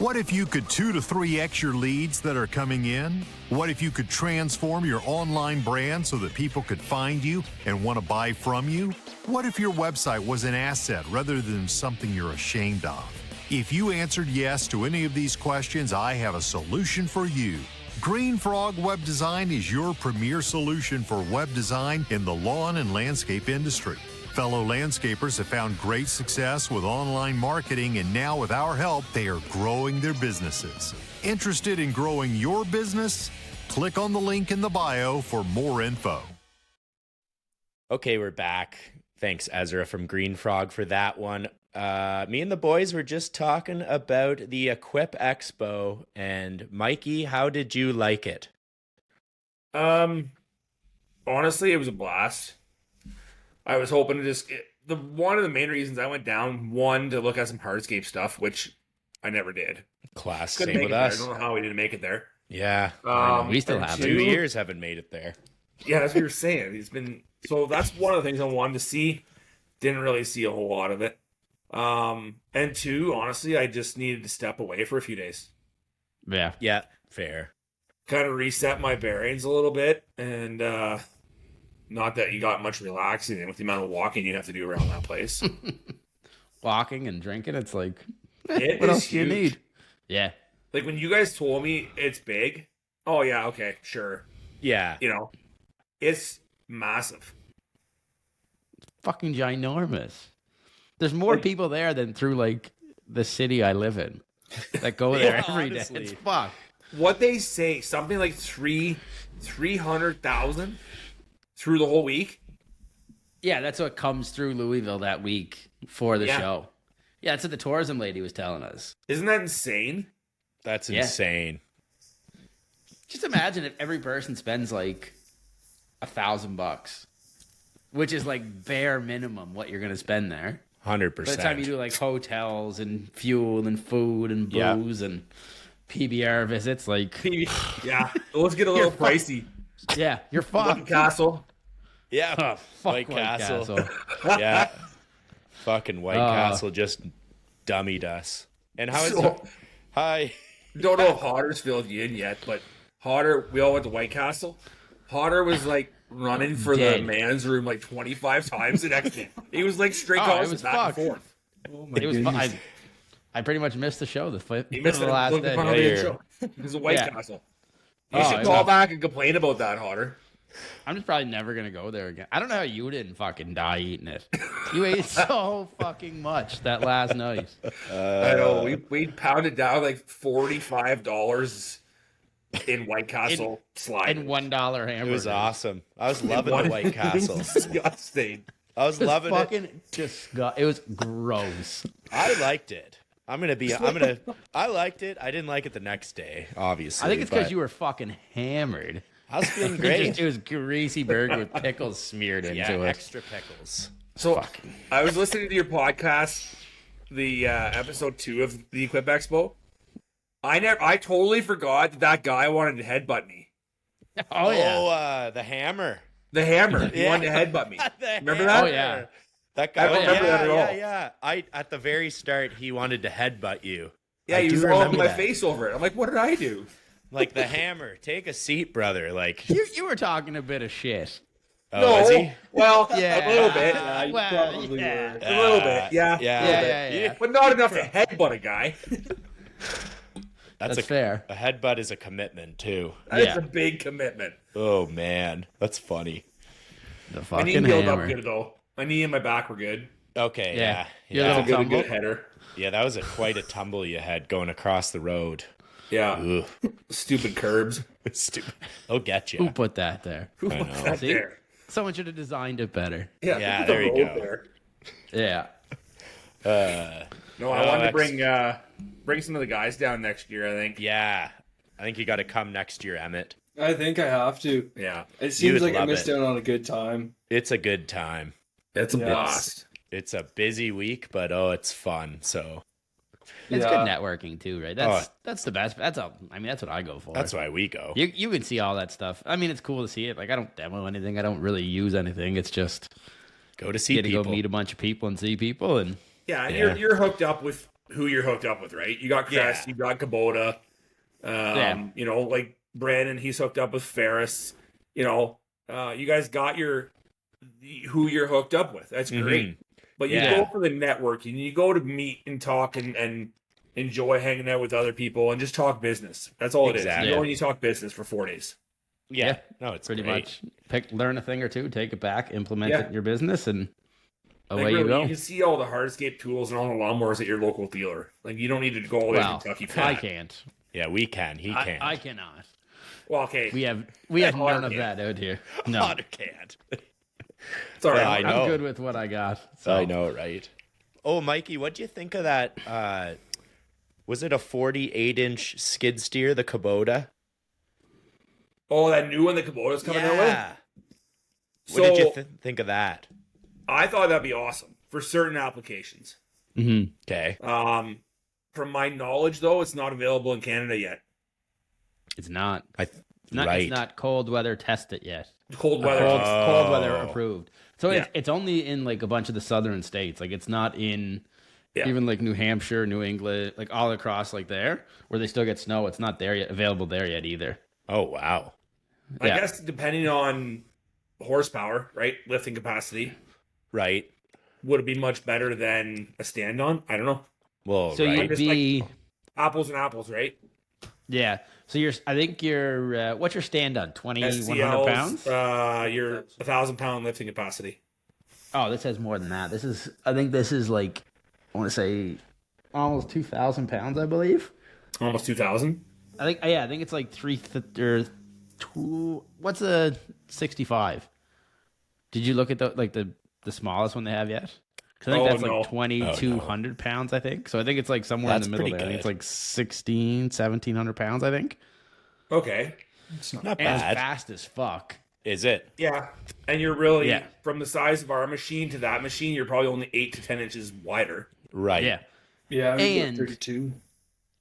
What if you could 2 to 3x your leads that are coming in? What if you could transform your online brand so that people could find you and want to buy from you? What if your website was an asset rather than something you're ashamed of? If you answered yes to any of these questions, I have a solution for you. Green Frog Web Design is your premier solution for web design in the lawn and landscape industry. Fellow landscapers have found great success with online marketing, and now with our help, they are growing their businesses. Interested in growing your business? Click on the link in the bio for more info. Okay, we're back. Thanks, Ezra from Green Frog, for that one. Me and the boys were just talking about the Equip Expo, and Mikey, how did you like it? Honestly, it was a blast. I was hoping to one of the main reasons I went down, one, to look at some hardscape stuff, which I never did. Class, Couldn't same make with it there. us. I don't know how we didn't make it there. Yeah, We still and have two it. years haven't made it there. Yeah, that's what you were saying. So that's one of the things I wanted to see. Didn't really see a whole lot of it. And two, honestly, I just needed to step away for a few days. Yeah. Yeah, fair. Kind of reset my bearings a little bit, and not that you got much relaxing with the amount of walking you have to do around that place. Walking and drinking, it's like, It what is else do you huge. need? Yeah. Like when you guys told me it's big, oh yeah, okay, sure. Yeah, You know, it's massive. Fucking ginormous. There's more people there than through like the city I live in that go there Yeah, every day. honestly. It's fucked. What they say, something like 300,000 through the whole week. Yeah, that's what comes through Louisville that week for the Yeah. show. Yeah, that's what the tourism lady was telling us. Isn't that insane? that's Yeah. insane. Just imagine if every person spends like $1,000, which is like bare minimum what you're gonna spend there. 100%. By the time you do like hotels and fuel and food and Yeah. booze and PBR visits, like Yeah, let's get a little pricey. yeah, you're White fucked. Castle. Yeah, Oh, fuck White White Castle. Castle. Yeah, fucking White Castle just dummied us. And how is So- Hi. Don't know if Hodder's filled you in yet, but Hodder, we all went to White Castle. Hodder was like running for the Dead. man's room like 25 times the next day. He was like straight Oh, it calls was back fucked. and forth. Oh my It was goodness. fun. I pretty much missed the show He missed the it. last Look, day. on the Yeah. show. It was a White Yeah. Castle. You Oh, should it call was- back and complain about that, Hodder. I'm just probably never gonna go there again. I don't know how you didn't fucking die eating it. You ate so fucking much that last night. I know. We pounded down like $45 in White Castle slide. And $1 hamburger. It was awesome. I was loving the White Castle. Disgusting. I was loving it. Fucking it was gross. I liked it. I liked it. I didn't like it the next day, obviously. I think it's because but you were fucking hammered. I was feeling It great. was greasy burger with pickles smeared into Yeah, it. extra pickles. So I was listening to your podcast, the episode 2 of the Equip Expo. I totally forgot that guy wanted to headbutt me. Oh yeah. The hammer. The hammer. He Yeah. wanted to headbutt me. The Remember hammer. that? Oh, yeah. That guy. I don't remember that at all. Yeah. At the very start, he wanted to headbutt you. Yeah, I he do was all over remember my that. face over it. I'm like, what did I do? Like the hammer. Take a seat, brother. Like, You were talking a bit of shit. oh, was he? Well, Yeah. a little bit. Yeah, you Well, probably yeah. were. A little bit, yeah. Yeah. But not enough to headbutt a guy. That's fair. A headbutt is a commitment too. That's Yeah. a big commitment. Oh man, that's funny. The My fucking knee healed up hammer. good though. My knee and my back were good. Okay, Yeah. yeah, Your yeah. little Good, tumble. good header. Yeah, that was quite a tumble you had going across the road. Yeah. Ugh, Stupid curbs. stupid. They'll get you. Who put that there? Who I put know. that See? there? Someone should have designed it better. Yeah, Yeah, who put the there you road go. there? Yeah. No, I wanted to that's- bring some of the guys down next year, I think. Yeah, I think you got to come next year, Emmett. I think I have to. Yeah. It You seems would like I love missed it. out on a good time. It's a good time. It's a Yeah. blast. It's a busy week, but oh, it's fun. So It's Yeah. good networking too, right? That's the best. That's what I go for. That's why we go. You can see all that stuff. I mean, it's cool to see it. Like, I don't demo anything. I don't really use anything. It's just Go to see get to people. go meet a bunch of people and see people. And Yeah, and Yeah. you're hooked up with who you're hooked up with, right? You got Chris, Yeah. you got Kubota. Yeah. You know, like Brandon, he's hooked up with Ferris. You know, you guys got who you're hooked up with. That's great. But you Yeah. go for the networking. You go to meet and talk and enjoy hanging out with other people and just talk business. That's all it is. Exactly. You go and you talk business for 4 days. Yeah. No, it's pretty great. much learn a thing or two, take it back, implement Yeah. it in your business, and Like, away really, you go. You can see all the hardscape tools and all the lawnmowers at your local dealer. Like, you don't need to go all the way to Well, Kentucky for I that. can't. Yeah, we can. He can't. I cannot. Well, okay. We have Yeah, none of Otter that out here. No, Otter can't. It's all right. Yeah, I know. I'm good with what I got. So. I know, right? Oh, Mikey, what do you think of that? Was it a 48-inch skid steer, the Kubota? Oh, that new one that Kubota's coming out with? Yeah. So, What did you think of that? I thought that'd be awesome for certain applications. Mm-hmm. Okay. From my knowledge, though, it's not available in Canada yet. It's not. Right. It's not cold weather tested yet. Cold weather. Cold weather approved. So Yeah. it's only in like a bunch of the southern states. Like, it's not in Yeah. even like New Hampshire, New England, like all across like there where they still get snow. It's not there yet, available there yet either. Oh, wow. I Yeah. guess depending on horsepower, right, lifting capacity, Right. would it be much better than a stand-on? I don't know. Well, So right. you'd Just be Apples and apples, right? yeah. So I think you're what's your stand on 2,100 pounds? You're 1,000-pound lifting capacity. Oh, this has more than that. I think this is like, I want to say almost 2,000 pounds, I believe. Almost 2,000. I think it's like what's a 65? Did you look at the smallest one they have yet? 'Cause I think that's no. like 2,200 pounds, I think. So I think it's like somewhere That's in the middle pretty there. I think it's good. like 1,700 pounds, I think. Okay. Not And it's bad. fast as fuck. Is it? Yeah. And you're really, Yeah. from the size of our machine to that machine, you're probably only 8 to 10 inches wider. Right. Yeah. Yeah, And- 32.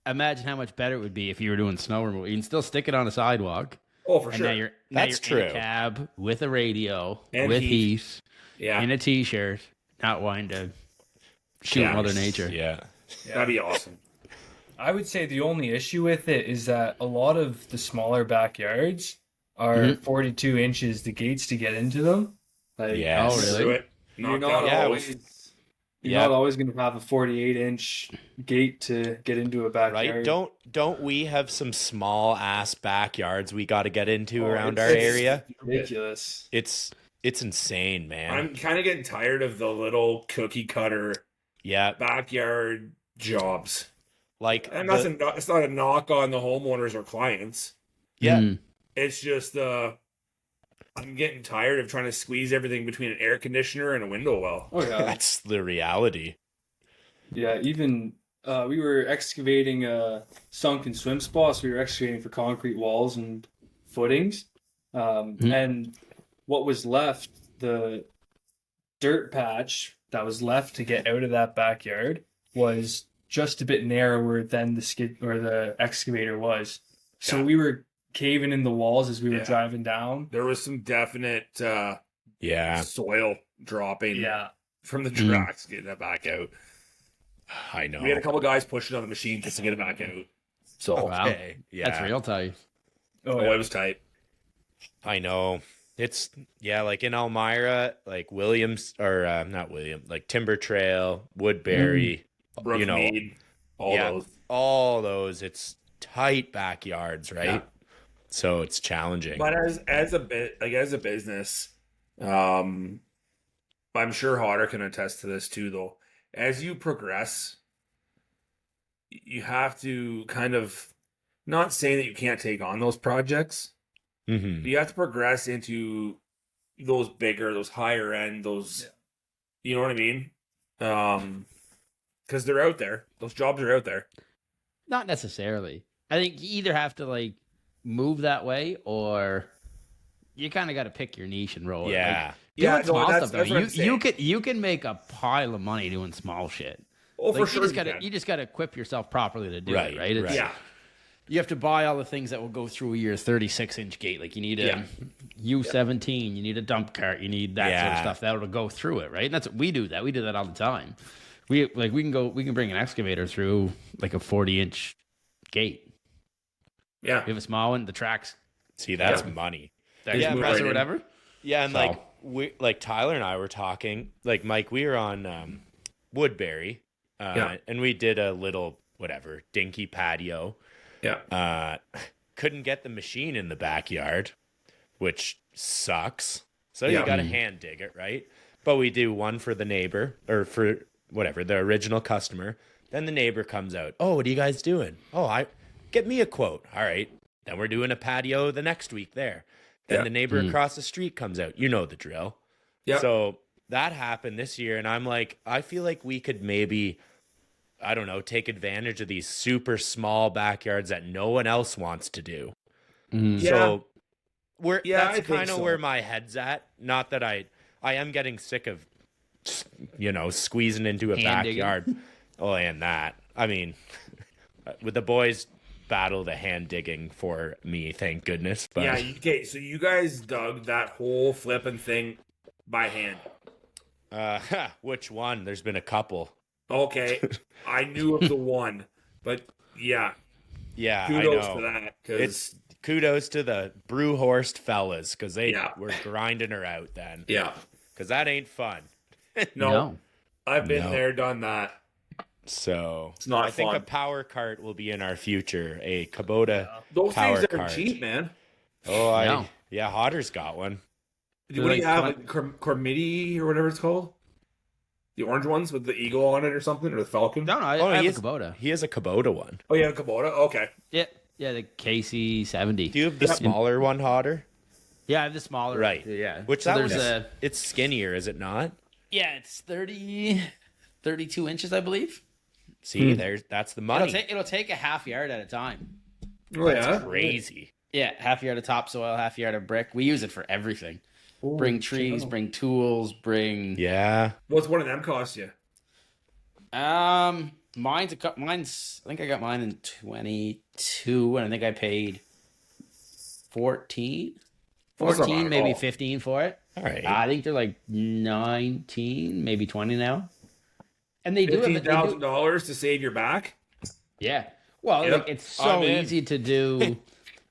Imagine how much better it would be if you were doing snow removal. You can still stick it on a sidewalk. Oh, for And sure. now you're That's in a true. cab with a radio, And with heat. heat, Yeah. in a t-shirt, not wanting to shoot Yeah. Mother Nature. Yeah. That'd be awesome. I would say the only issue with it is that a lot of the smaller backyards are Mhm. 42 inches, the gates to get into them. Like, Yeah. Oh, really? Do it. You're Knock not down Yeah, always you're Yeah. not always going to have a 48-inch gate to get into a backyard. Right? Don't we have some small ass backyards we got to get into Oh, around our it's- area? Ridiculous. It's insane, man. I'm kind of getting tired of the little cookie cutter Yeah. backyard jobs. Like And the- it's not a knock on the homeowners or clients. yeah. Mm. It's just I'm getting tired of trying to squeeze everything between an air conditioner and a window well. Oh yeah. That's the reality. Yeah, even we were excavating a sunken swim spa, so we were excavating for concrete walls and footings. And what was left, the dirt patch that was left to get out of that backyard was just a bit narrower than the skid or the excavator was. So Yeah. we were caving in the walls as we were Yeah. driving down. There was some definite Yeah. soil dropping Yeah. from the tracks getting that back out. I know. We had a couple guys pushing on the machine just to get it back out. So, Wow. Okay. Yeah. That's real tight. oh, it was tight. I know. It's like in Elmira, like Williams or not William, like Timber Trail, Woodbury, Brook you know, Mead, all yeah, those. all those. It's tight backyards, right? Yeah. So it's challenging. But as a business, I'm sure Hodder can attest to this too. Though, as you progress, you have to kind of not saying that you can't take on those projects, Mhm. but you have to progress into those bigger, those higher end, those. You know what I mean? Because they're out there. Those jobs are out there. Not necessarily. I think you either have to like move that way or you kind of got to pick your niche and roll it. Yeah. Like, doing no, small that's stuff though. what I'm saying. You can make a pile of money doing small shit. Oh, Like, for sure. you just gotta equip yourself properly to do Right, it, right? right. Yeah. You have to buy all the things that will go through your 36-inch gate. Like you need a Yeah. U17, you need a dump cart, you need that sort of Yeah. stuff that'll go through it, right? And that's what we do. We do that all the time. We can bring an excavator through like a 40-inch gate. Yeah. We have a small one. The tracks, See, that's Yeah. money. the Yeah, compressor right or in. whatever. Yeah, and So- like Tyler and I were talking, like Mike, we were on Woodbury, Yeah. and we did a little dinky patio. Yeah. Couldn't get the machine in the backyard, which sucks. So Yeah. you got to hand dig it, right? But we do one for the neighbor or for the original customer. Then the neighbor comes out. Oh, what are you guys doing? Oh, get me a quote. All right. Then we're doing a patio the next week there. Then Yeah. the neighbor across the street comes out. You know the drill. Yeah. So that happened this year. And I'm like, I feel like we could maybe, I don't know, take advantage of these super small backyards that no one else wants to do. Mhm. Yeah. So I that's think kind of so. where my head's at. Not that I am getting sick of, squeezing into a Hand digging. backyard. Oh, and that. I mean, with the boys battle the hand digging for me, thank goodness. But Yeah. Okay. So you guys dug that whole flipping thing by hand. which one? There's been a couple. Okay. I knew of the one, but yeah, Yeah, kudos I know. to that. Because It's kudos to the Brewhorst fellas because they Yeah. were grinding her out then. yeah, Because that ain't fun. no, I've been No. there, done that. So It's not I think fun. a power cart will be in our future. A Kubota Those power things are cart. cheap, man. Oh, No. yeah, Hodder's got one. What They're do you like have? Like Cormidi or whatever it's called? The orange ones with the eagle on it or something, or the falcon? No, I Oh, have he a is- Kubota. He has a Kubota one. Oh, yeah, Kubota. Okay. Yeah, the KC70. Do you have the smaller one, Hodder? Yeah, I have the smaller. Right. Yeah. Which So that there's was a it's skinnier, is it not? yeah, it's 32 inches, I believe. See, that's the money. It'll take a half yard at a time. Oh, yeah. Crazy. Yeah, half yard of topsoil, half yard of brick. We use it for everything. Oh, Bring trees, bring tools, bring. Yeah. What's one of them cost you? Mine's I think I got mine in 22, and I think I paid 14, That's not bad at maybe all. 15 for it. All right. I think they're like 19, maybe 20 now. And they do it. but they do- $15,000 to save your back? Yeah. Well, Yep. like, it's I'm so in. easy to do.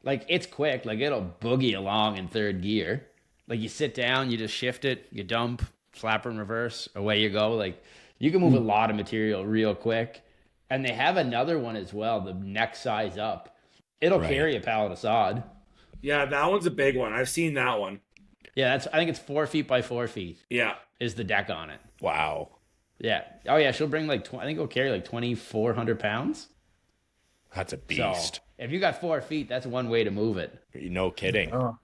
Like, it's quick. Like, it'll boogie along in third gear. Like, you sit down, you just shift it, you dump, flapper in reverse, away you go. Like, you can move a lot of material real quick. And they have another one as well, the next size up. It'll Right. carry a pallet of sod. Yeah, that one's a big one. I've seen that one. Yeah, I think it's 4 feet by 4 feet Yeah. is the deck on it. Wow. Yeah. Oh, yeah, she'll bring like, I think it'll carry like 2,400 pounds. That's a So, beast. if you got 4 feet, that's one way to move it. No kidding. Because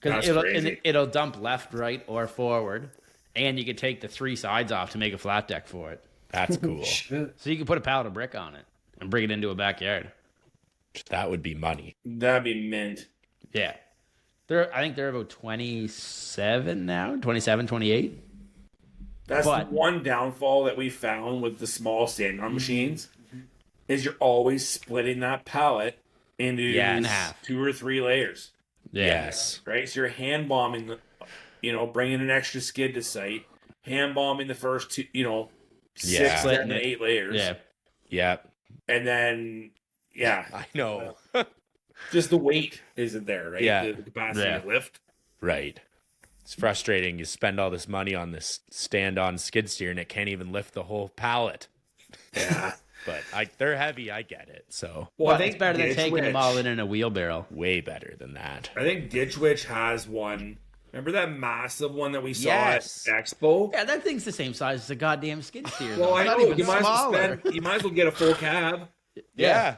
That's it'll, crazy. it'll dump left, right, or forward, and you could take the 3 sides off to make a flat deck for it. That's cool. So you can put a pallet of brick on it and bring it into a backyard. That would be money. That'd be mint. Yeah. I think they're about 27 now, 27, 28. That's But- the one downfall that we found with the small stand-on machines is you're always splitting that pallet into In half. 2 or 3 layers, Yeah. Yes. right? So you're hand bombing, bringing an extra skid to site, hand bombing the first 2, 6, Yeah. 7, 8 layers, Yeah. Yeah. and then I know. just the weight isn't there, right? Yeah. The capacity Yeah. to lift. Right. It's frustrating. You spend all this money on this stand-on skid steer, and it can't even lift the whole pallet. Yeah. But they're heavy. I get it. So Well, it's better than Ditch taking them all Witch- in a wheelbarrow. way better than that. I think Ditch Witch has one. Remember that massive one that we saw Yes. at Expo? Yeah, that thing's the same size as a goddamn skid steer. Well, though. I It's not know even you might, as well smaller. you might as well get a full cab, Yeah.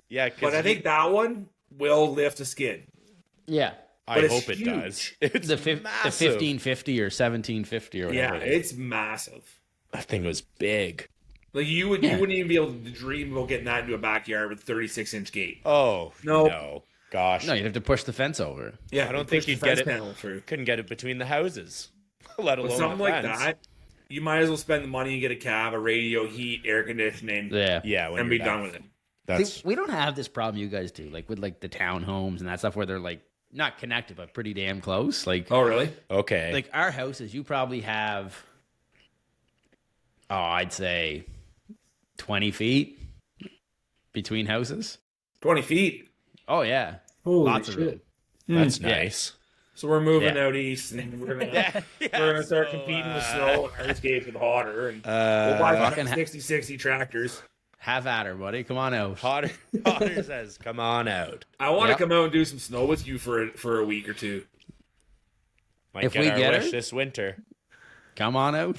Yeah. 'cause but I think that one will lift a skid. Yeah. I but it's hope it huge. does. It's The massive. 1550 or 1750 or Yeah, whatever. it is. it's massive. That thing was big. Like you wouldn't even be able to dream about getting that into a backyard with 36-inch gate. Oh Nope. no, gosh! No, you'd have to push the fence over. Yeah, I don't push think the you'd fence get it. panel through. Couldn't get it between the houses, let But alone something the like fence. that, you might as well spend the money and get a cab, a radio, heat, air conditioning, Yeah, when and you're be done with it. That's See, we don't have this problem you guys do, like with like the townhomes and that stuff where they're like not connected but pretty damn close. Like, Oh, really? okay. like our houses, you probably have, I'd say 20 feet between houses. 20 feet. Oh yeah, Holy lots of shit. room. That's Yeah. nice. So we're moving Yeah. out east, and we're gonna Yeah, we're gonna start competing with snow and hardscape with hotter, and we'll buy fucking 60 tractors. have at her, buddy. Come on out. Potter says, "Come on out." I want to Yep. come out and do some snow with you for a week or two. Might If get we our get wish her- this winter. Come on out.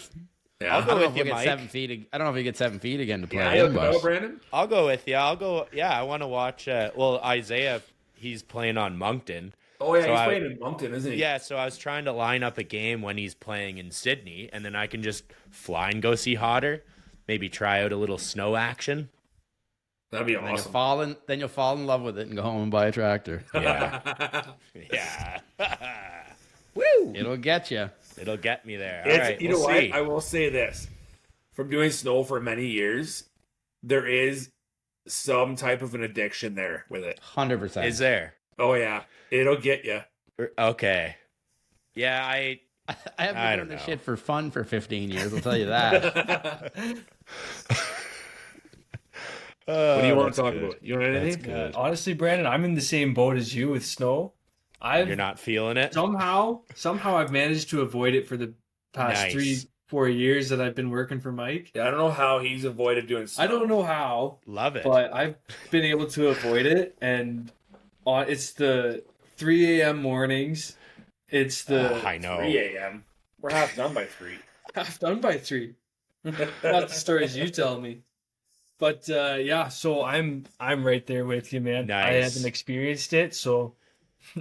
Yeah, I'll I go don't know with if you, we'll Mike. get 7 feet. I don't know if we get 7 feet again to play. yeah, in, you'll come but- out, Brandon. I'll go with you. I'll go. Yeah, I want to watch. Well, Isaiah, he's playing on Moncton. Oh yeah, So he's I- playing in Moncton, isn't he? Yeah, so I was trying to line up a game when he's playing in Sydney, and then I can just fly and go see Hodder. Maybe try out a little snow action. That'd be And then awesome. you'll fall in love with it and go home and buy a tractor. Yeah, yeah. Woo! It'll get you. It'll get me there. All It's, right, you we'll know see. what? I will say this: from doing snow for many years, there is some type of an addiction there with it. 100%. Is there? Oh yeah, it'll get you. Okay. Yeah, I haven't I been don't doing this know. shit for fun for 15 years. I'll tell you that. What do you want to talk good. about? You want anything? That's good. Honestly, Brandon, I'm in the same boat as you with snow. You're not feeling it? Somehow I've managed to avoid it for the past Nice. 3-4 years that I've been working for Mike. Yeah, I don't know how he's avoided doing snow. I don't know how, Love it. but I've been able to avoid it. And it's the 3 a.m. mornings. It's the I know. 3 a.m. We're half done by 3. half done by 3. Not the stories you tell me. But yeah, so I'm right there with you, man. I Nice. haven't experienced it, so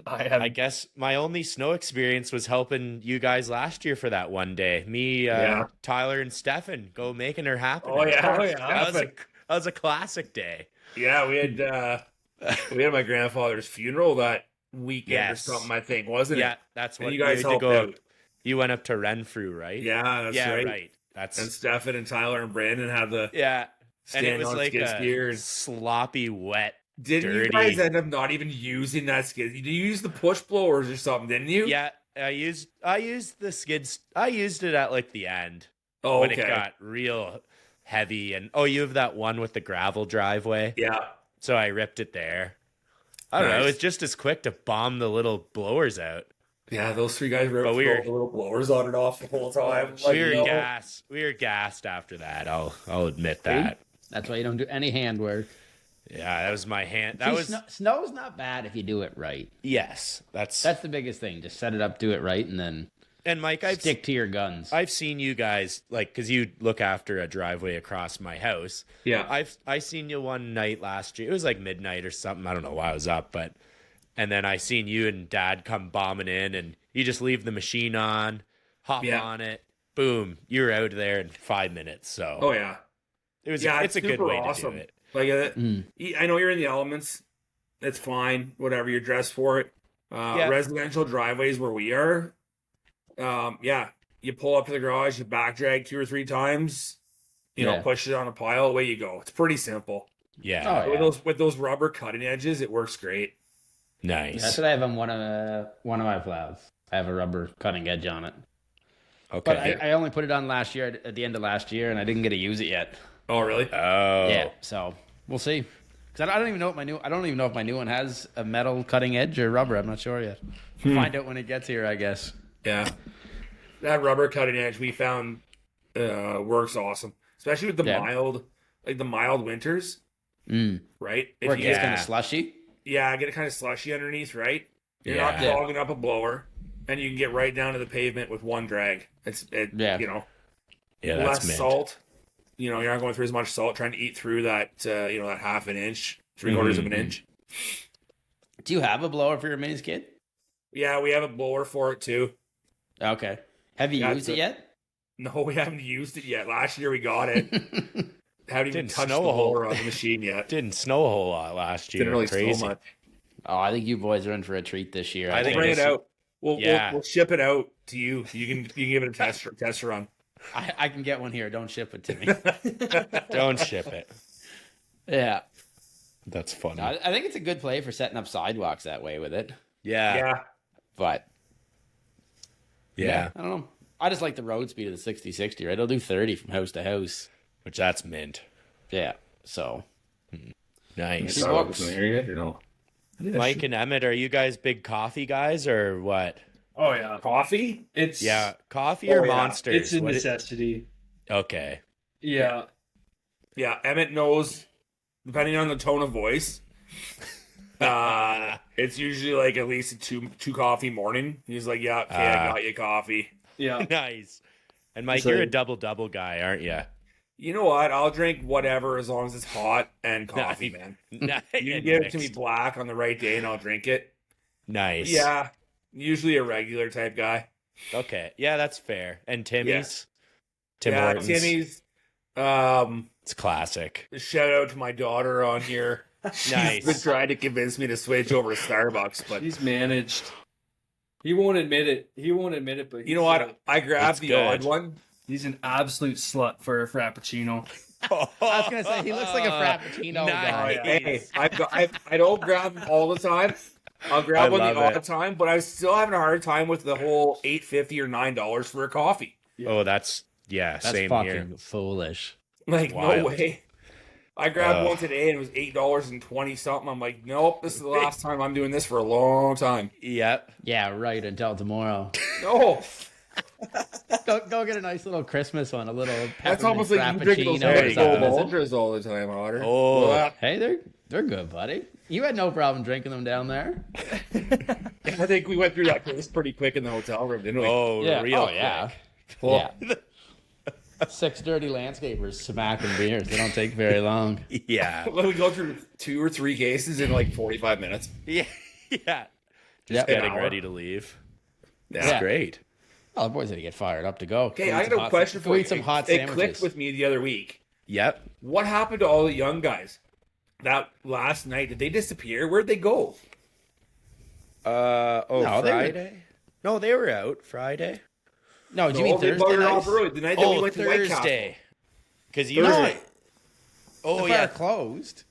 I haven't. I guess my only snow experience was helping you guys last year for that one day. Me, Yeah. Tyler, and Stefan go making her happen. Oh, yeah. Oh, yeah. That was a classic day. Yeah, we had my grandfather's funeral that weekend Yes. or something, I think, wasn't Yeah, it? that's And what you guys had to helped go. out. You went up to Renfrew, right? Yeah, that's yeah, right. That's And Stefan and Tyler and Brandon had the yeah. And it stand was on like skid steer. a And sloppy, wet. didn't you dirty. guys end up not even using that skid? Did you use the push blowers or something? Didn't you? Yeah, I used the skids. I used it at like the end Oh, when okay. it got real heavy. And you have that one with the gravel driveway. Yeah. So I ripped it there. I don't know. It Nice. was just as quick to bomb the little blowers out. Yeah, those 3 guys ripped But we were- the little blowers on and off the whole time. We were no. gassed. We were gassed after that. I'll admit that. That's why you don't do any hand work. Yeah, that was my hand. That See, was snow's not bad if you do it right. yes. That's That's the biggest thing. Just set it up, do it right, and then and Mike. stick to your guns. I've seen you guys like because you look after a driveway across my house. Yeah. I seen you one night last year. It was like midnight or something. I don't know why I was up, but and then I seen you and Dad come bombing in, and you just leave the machine on, hop Yeah. on it, boom, you're out there in 5 minutes. So Oh, yeah. it was Yeah, it's a good super way awesome. to do it. Like, Mm. I know you're in the elements. It's fine. Whatever. You're dressed for it. Yeah. Residential driveways where we are. Yeah. You pull up to the garage, you back drag 2 or 3 times, you know, Yeah. push it on a pile, away you go. It's pretty simple. Yeah, Oh, With those rubber cutting edges, it works great. nice. That's what I have on one of my plows. I have a rubber cutting edge on it. Okay. But I only put it on last year at the end of last year, and I didn't get to use it yet. Oh, really? oh, Yeah, so we'll see. Because I don't even know if my new one has a metal cutting edge or rubber. I'm not sure yet. Find out when it gets here, I guess. Yeah. That rubber cutting edge we found works awesome, especially with the mild winters, Mm. right? Where it you gets Yeah. kind of slushy. get it kind of slushy underneath, right? You're not Yeah. clogging up a blower, and you can get right down to the pavement with one drag. Yeah. You know, yeah, less that's mint. salt. You know, you're not going through as much salt trying to eat through that, that half an inch, 3/4 of an inch. Do you have a blower for your mini skid? Yeah, we have a blower for it too. Okay. Have you Yeah, used it yet? No, we haven't used it yet. Last year we got it. Haven't even Didn't touched snow the a whole- blower on the machine yet. Didn't snow a whole lot last year. Didn't really Crazy. snow much. Oh, I think you boys are in for a treat this year. I think Bring it this- out. We'll Yeah. ship it out to you. You can give it a test run. I can get one here. Don't ship it to me. Don't ship it. Yeah. That's funny. No, I think it's a good play for setting up sidewalks that way with it. Yeah. Yeah. But Yeah. I don't know. I just like the road speed of the 60/60, right? It'll do 30 from house to house. Which that's mint. Yeah. So Nice. It works. Mike and Emmett, are you guys big coffee guys or what? Oh yeah, Coffee? it's Coffee or yeah. Monsters? It's a What necessity. okay. Yeah, Yeah, Emmett knows, depending on the tone of voice, it's usually like at least a two coffee morning. He's like, yeah, okay, I got you coffee. yeah. Nice. And Mike, It's you're a like- double guy, aren't you? You know what? I'll drink whatever as long as it's hot and coffee, man. You can give it to me black on the right day and I'll drink it. Nice. Yeah, usually a regular type guy. Okay. Yeah, that's fair. And Timmy's? Tim yeah, Hortons. Timmy's. It's classic. Shout out to my daughter on here. She's been Nice. trying to convince me to switch over to Starbucks, but He's managed. He won't admit it. But you know what? I grabbed It's the good. odd one. He's an absolute slut for a frappuccino. I was gonna say he looks like a frappuccino guy. Nice. Hey, I don't grab them all the time. I'll grab I one the love odd time, but I'm still having a hard time with the whole $8.50 or $9 for a coffee. Oh, that's That's same fucking here. foolish. Like, Wild. no way. I grabbed Ugh. one today and it was $8.20 something. I'm like, nope, this is the last time I'm doing this for a long time. Yep. Yeah, right. Until tomorrow. No, Go get a nice little Christmas one. A little. that's peppermint almost like you drink those frappuccino or Red Bull something, is it? Ultras all the time, Otter. Oh. Well, Hey, they're good, buddy. You had no problem drinking them down there. I think we went through that phase pretty quick in the hotel room, didn't we? Oh, Yeah. real Oh, quick. yeah. Well, Yeah. 6 dirty landscapers smacking beers. They don't take very long. Yeah. we go through 2 or 3 cases in like 45 minutes. Yeah. Yeah. Just Yep. getting An hour. ready to leave. That's Yeah. great. Oh, the boys had to get fired up to go. Okay, I got a question for Go you. eat some hot It sandwiches. clicked with me the other week. Yep. What happened to all the young guys that last night? Did they disappear? Where'd they go? No, they were- Friday? No, they were out Friday. No, do you mean they Thursday buggered night? off early. The night that we Oh, went to White Castle. Thursday. Because you Thursday. Oh, The yeah. bar closed.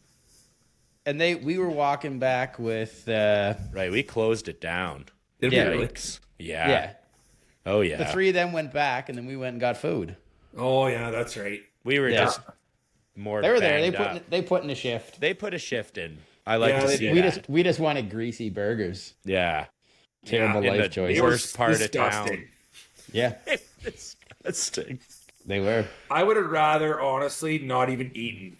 And we were walking back with Right. We closed it down. Did Yeah. we really? Yeah. yeah. Oh, yeah. The 3 of them went back and then we went and got food. Oh yeah, that's right. We were Yeah. just more They were there. banged They up. put in a shift. They put a shift in. I like Yeah, to they see did. that. We just wanted greasy burgers. Yeah. Terrible In the life choices. worst part of Disgusting. town. Yeah, Disgusting. they were. I would have rather, honestly, not even eaten.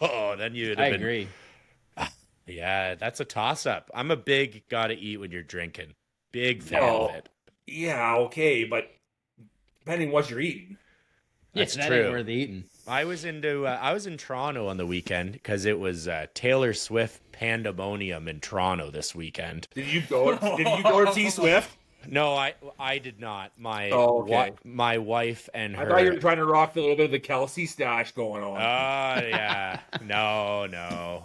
Oh, then you'd I have been. agree. Yeah, that's a toss up. I'm a big gotta eat when you're drinking. Big fan Oh. of it. Yeah, okay, but depending what you're eating. That's that true. ain't worth eating. I was in Toronto on the weekend because it was Taylor Swift pandemonium in Toronto this weekend. Did you go? Did you go to T Swift? No, I did not. My Oh, okay. my wife and her. I thought you were trying to rock the little bit of the Kelsey stash going on. Oh yeah, no.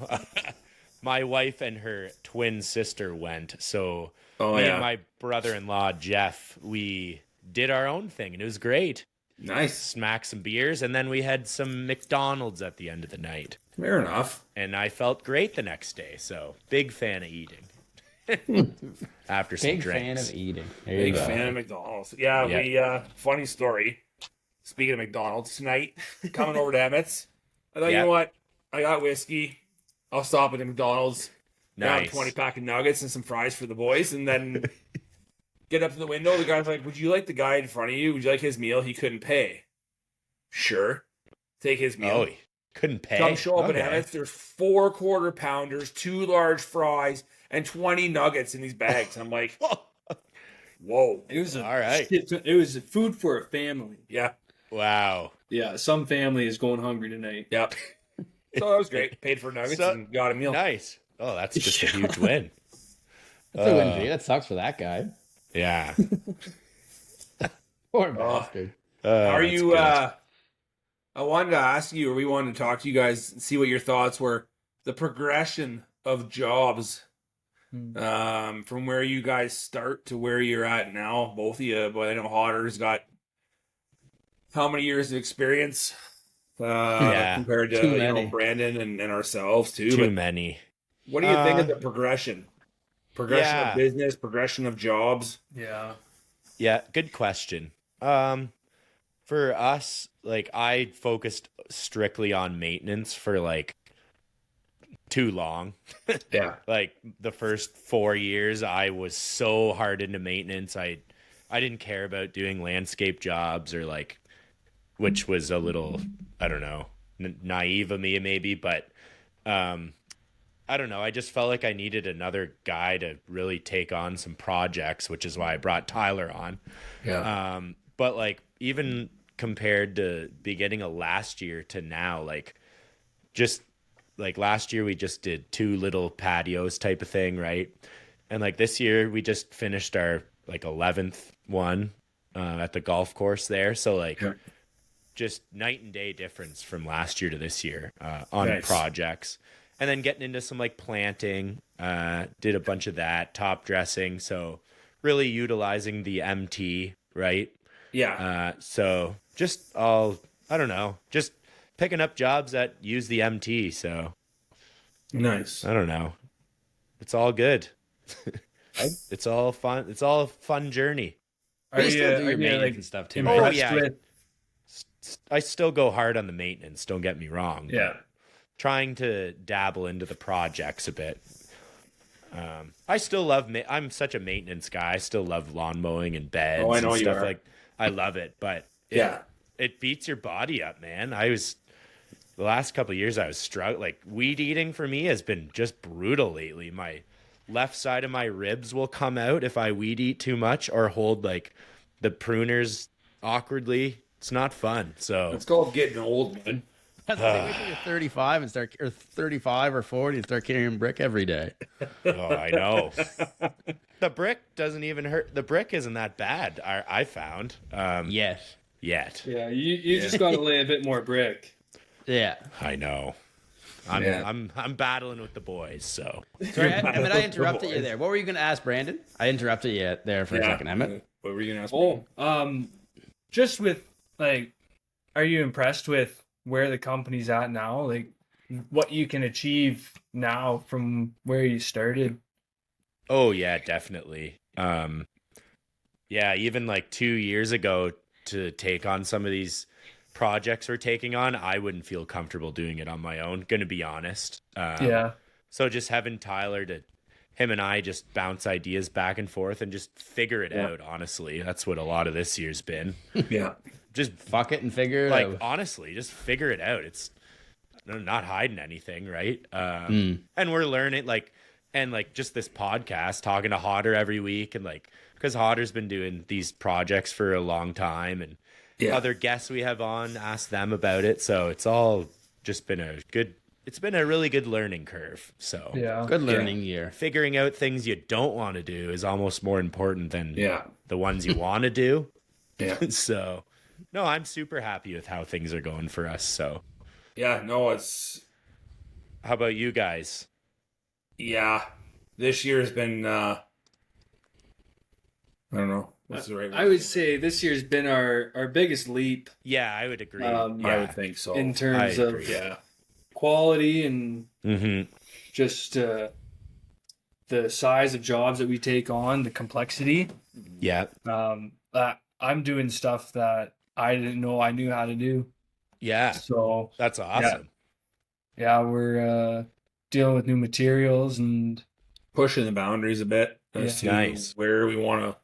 My wife and her twin sister went. So me and my brother-in-law Jeff, we did our own thing, and it was great. Nice. Smacked some beers, and then we had some McDonald's at the end of the night. Fair enough. And I felt great the next day. So big fan of eating. After some Big fan drinks. of eating. There you Big go. fan of McDonald's. Yeah, Yeah. we funny story. Speaking of McDonald's tonight, coming over to Emmett's. I thought, Yeah. you know what? I got whiskey. I'll stop at McDonald's. Grab a Nice. 20-pack of nuggets and some fries for the boys, and then get up to the window. The guy's like, "Would you like the guy in front of you? Would you like his meal? He couldn't pay." Sure. Take his meal. Oh, he couldn't pay. Come show up Okay. at Emmett's. There's 4 quarter pounders, 2 large fries, and 20 nuggets in these bags. I'm like, whoa. It was a All right. It was food for a family. Yeah. Wow. Yeah, some family is going hungry tonight. Yep. So that was great. Paid for nuggets So- and got a meal. Nice. Oh, that's just a huge win. That's a win for you. That sucks for that guy. Yeah. Poor bastard. Are that's you good. I wanted to ask you, or we wanted to talk to you guys and see what your thoughts were. The progression of jobs from where you guys start to where you're at now, both of you. But I know Hodder's got how many years of experience Yeah. compared Too to many. Brandon and ourselves too. Too But many. what do you think of the progression? Progression of Yeah. business, progression of jobs. Yeah. Yeah, good question. For us, like I focused strictly on maintenance for like too long. Yeah. Like the first 4 years, I was so hard into maintenance. I didn't care about doing landscape jobs or like, which was a little, I don't know, naive of me maybe, but I don't know. I just felt like I needed another guy to really take on some projects, which is why I brought Tyler on. Yeah. But like even compared to beginning of last year to now, like just like last year we just did 2 little patios type of thing, right? And like this year we just finished our like 11th one at the golf course there. So like Yeah. just night and day difference from last year to this year on Nice. projects. And then getting into some like planting, did a bunch of that, top dressing. So really utilizing the MT, right? Yeah. So just all, I don't know, just picking up jobs that use the MT. So Nice. I don't know. It's all good. It's all fun. It's all a fun journey. But you still do your are you, maintenance like, and stuff too. impressed Right? yeah. with? I still go hard on the maintenance. Don't get me wrong. Yeah. But trying to dabble into the projects a bit. I still love. I'm such a maintenance guy. I still love lawn mowing and beds Oh, I know and you stuff are. like. I love it, but Yeah. it beats your body up, man. The last couple of years I was struggling. Like weed eating for me has been just brutal lately. My left side of my ribs will come out if I weed eat too much or hold like the pruners awkwardly. It's not fun. So It's called getting old, man. That's the thing. Wait till you're 35 and start, or 35 or 40 and start carrying brick every day. oh, I know. The brick doesn't even hurt. The brick isn't that bad. I found Yes. yet. Yeah. You just got to lay a bit more brick. Yeah. I know. I'm battling with the boys. So Sorry, Emmett, I interrupted you there. What were you going to ask Brandon? I interrupted you there for a second, Emmett. What were you gonna ask? Just with like, are you impressed with where the company's at now? Like, what you can achieve now from where you started? oh yeah, definitely. Yeah, even like 2 years ago to take on some of these projects we're taking on, I wouldn't feel comfortable doing it on my own. Gonna be honest. Yeah. So just having Tyler him and I just bounce ideas back and forth and just figure it out. Honestly, that's what a lot of this year's been. Yeah. Just Fuck it and figure it like out. honestly, just figure it out. It's not hiding anything, right? And we're learning and just this podcast, talking to Hodder every week, and like because Hodder's been doing these projects for a long time, and other guests we have on, ask them about it. So it's all just been it's been a really good learning curve. So Yeah. Good learning year. figuring out things you don't want to do is almost more important than Yeah. the ones you want to do. Yeah. So no, I'm super happy with how things are going for us. So Yeah. No, it's how about you guys? yeah. This year has been I don't know. What's the right word? I would say this year's been our biggest leap Yeah, I would agree. I I would think so. in terms I of agree. Yeah. quality and Mm-hmm. just the size of jobs that we take on, the complexity. Yeah. I'm doing stuff that I didn't know I knew how to do. Yeah. So That's awesome. yeah, we're dealing with new materials and Pushing the boundaries a bit as to Nice. where we want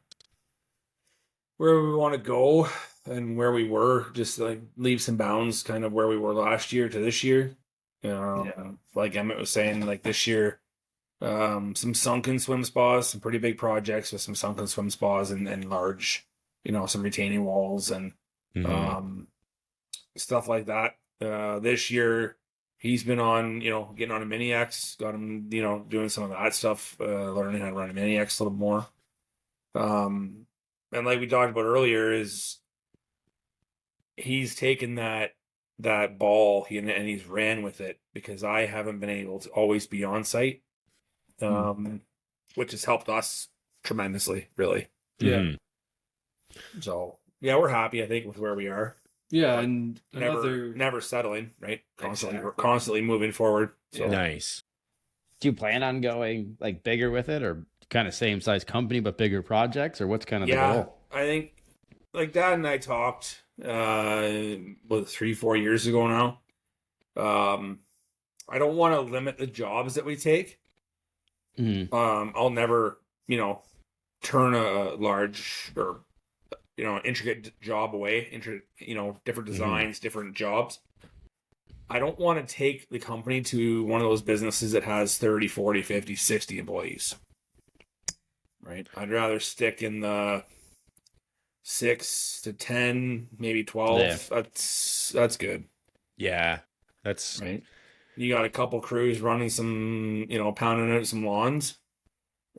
to go and where we were, just like leaps and bounds kind of where we were last year to this year. Like Emmett was saying, like this year, some sunken swim spas, some pretty big projects with some sunken swim spas and large, some retaining walls and Mhm. stuff like that. This year he's been on, getting on a mini X, got him, doing some of that stuff, learning how to run a mini X a little more. And like we talked about earlier, is he's taken that ball and he's ran with it, because I haven't been able to always be on site, which has helped us tremendously, really. yeah. Mhm. So yeah, we're happy, I think, with where we are. Yeah, and never settling, right? Constantly moving forward. So. Nice. Do you plan on going like bigger with it, or kind of same size company but bigger projects, or what's kind of the goal? I think like Dad and I talked 3-4 years ago now. I don't want to limit the jobs that we take. I'll never, turn a large or intricate job away, different designs, different jobs. I don't want to take the company to one of those businesses that has 30, 40, 50, 60 employees. Right? I'd rather stick in the 6 to 10, maybe 12. Yeah. That's good. Yeah. That's right. You got a couple crews running some, pounding out some lawns.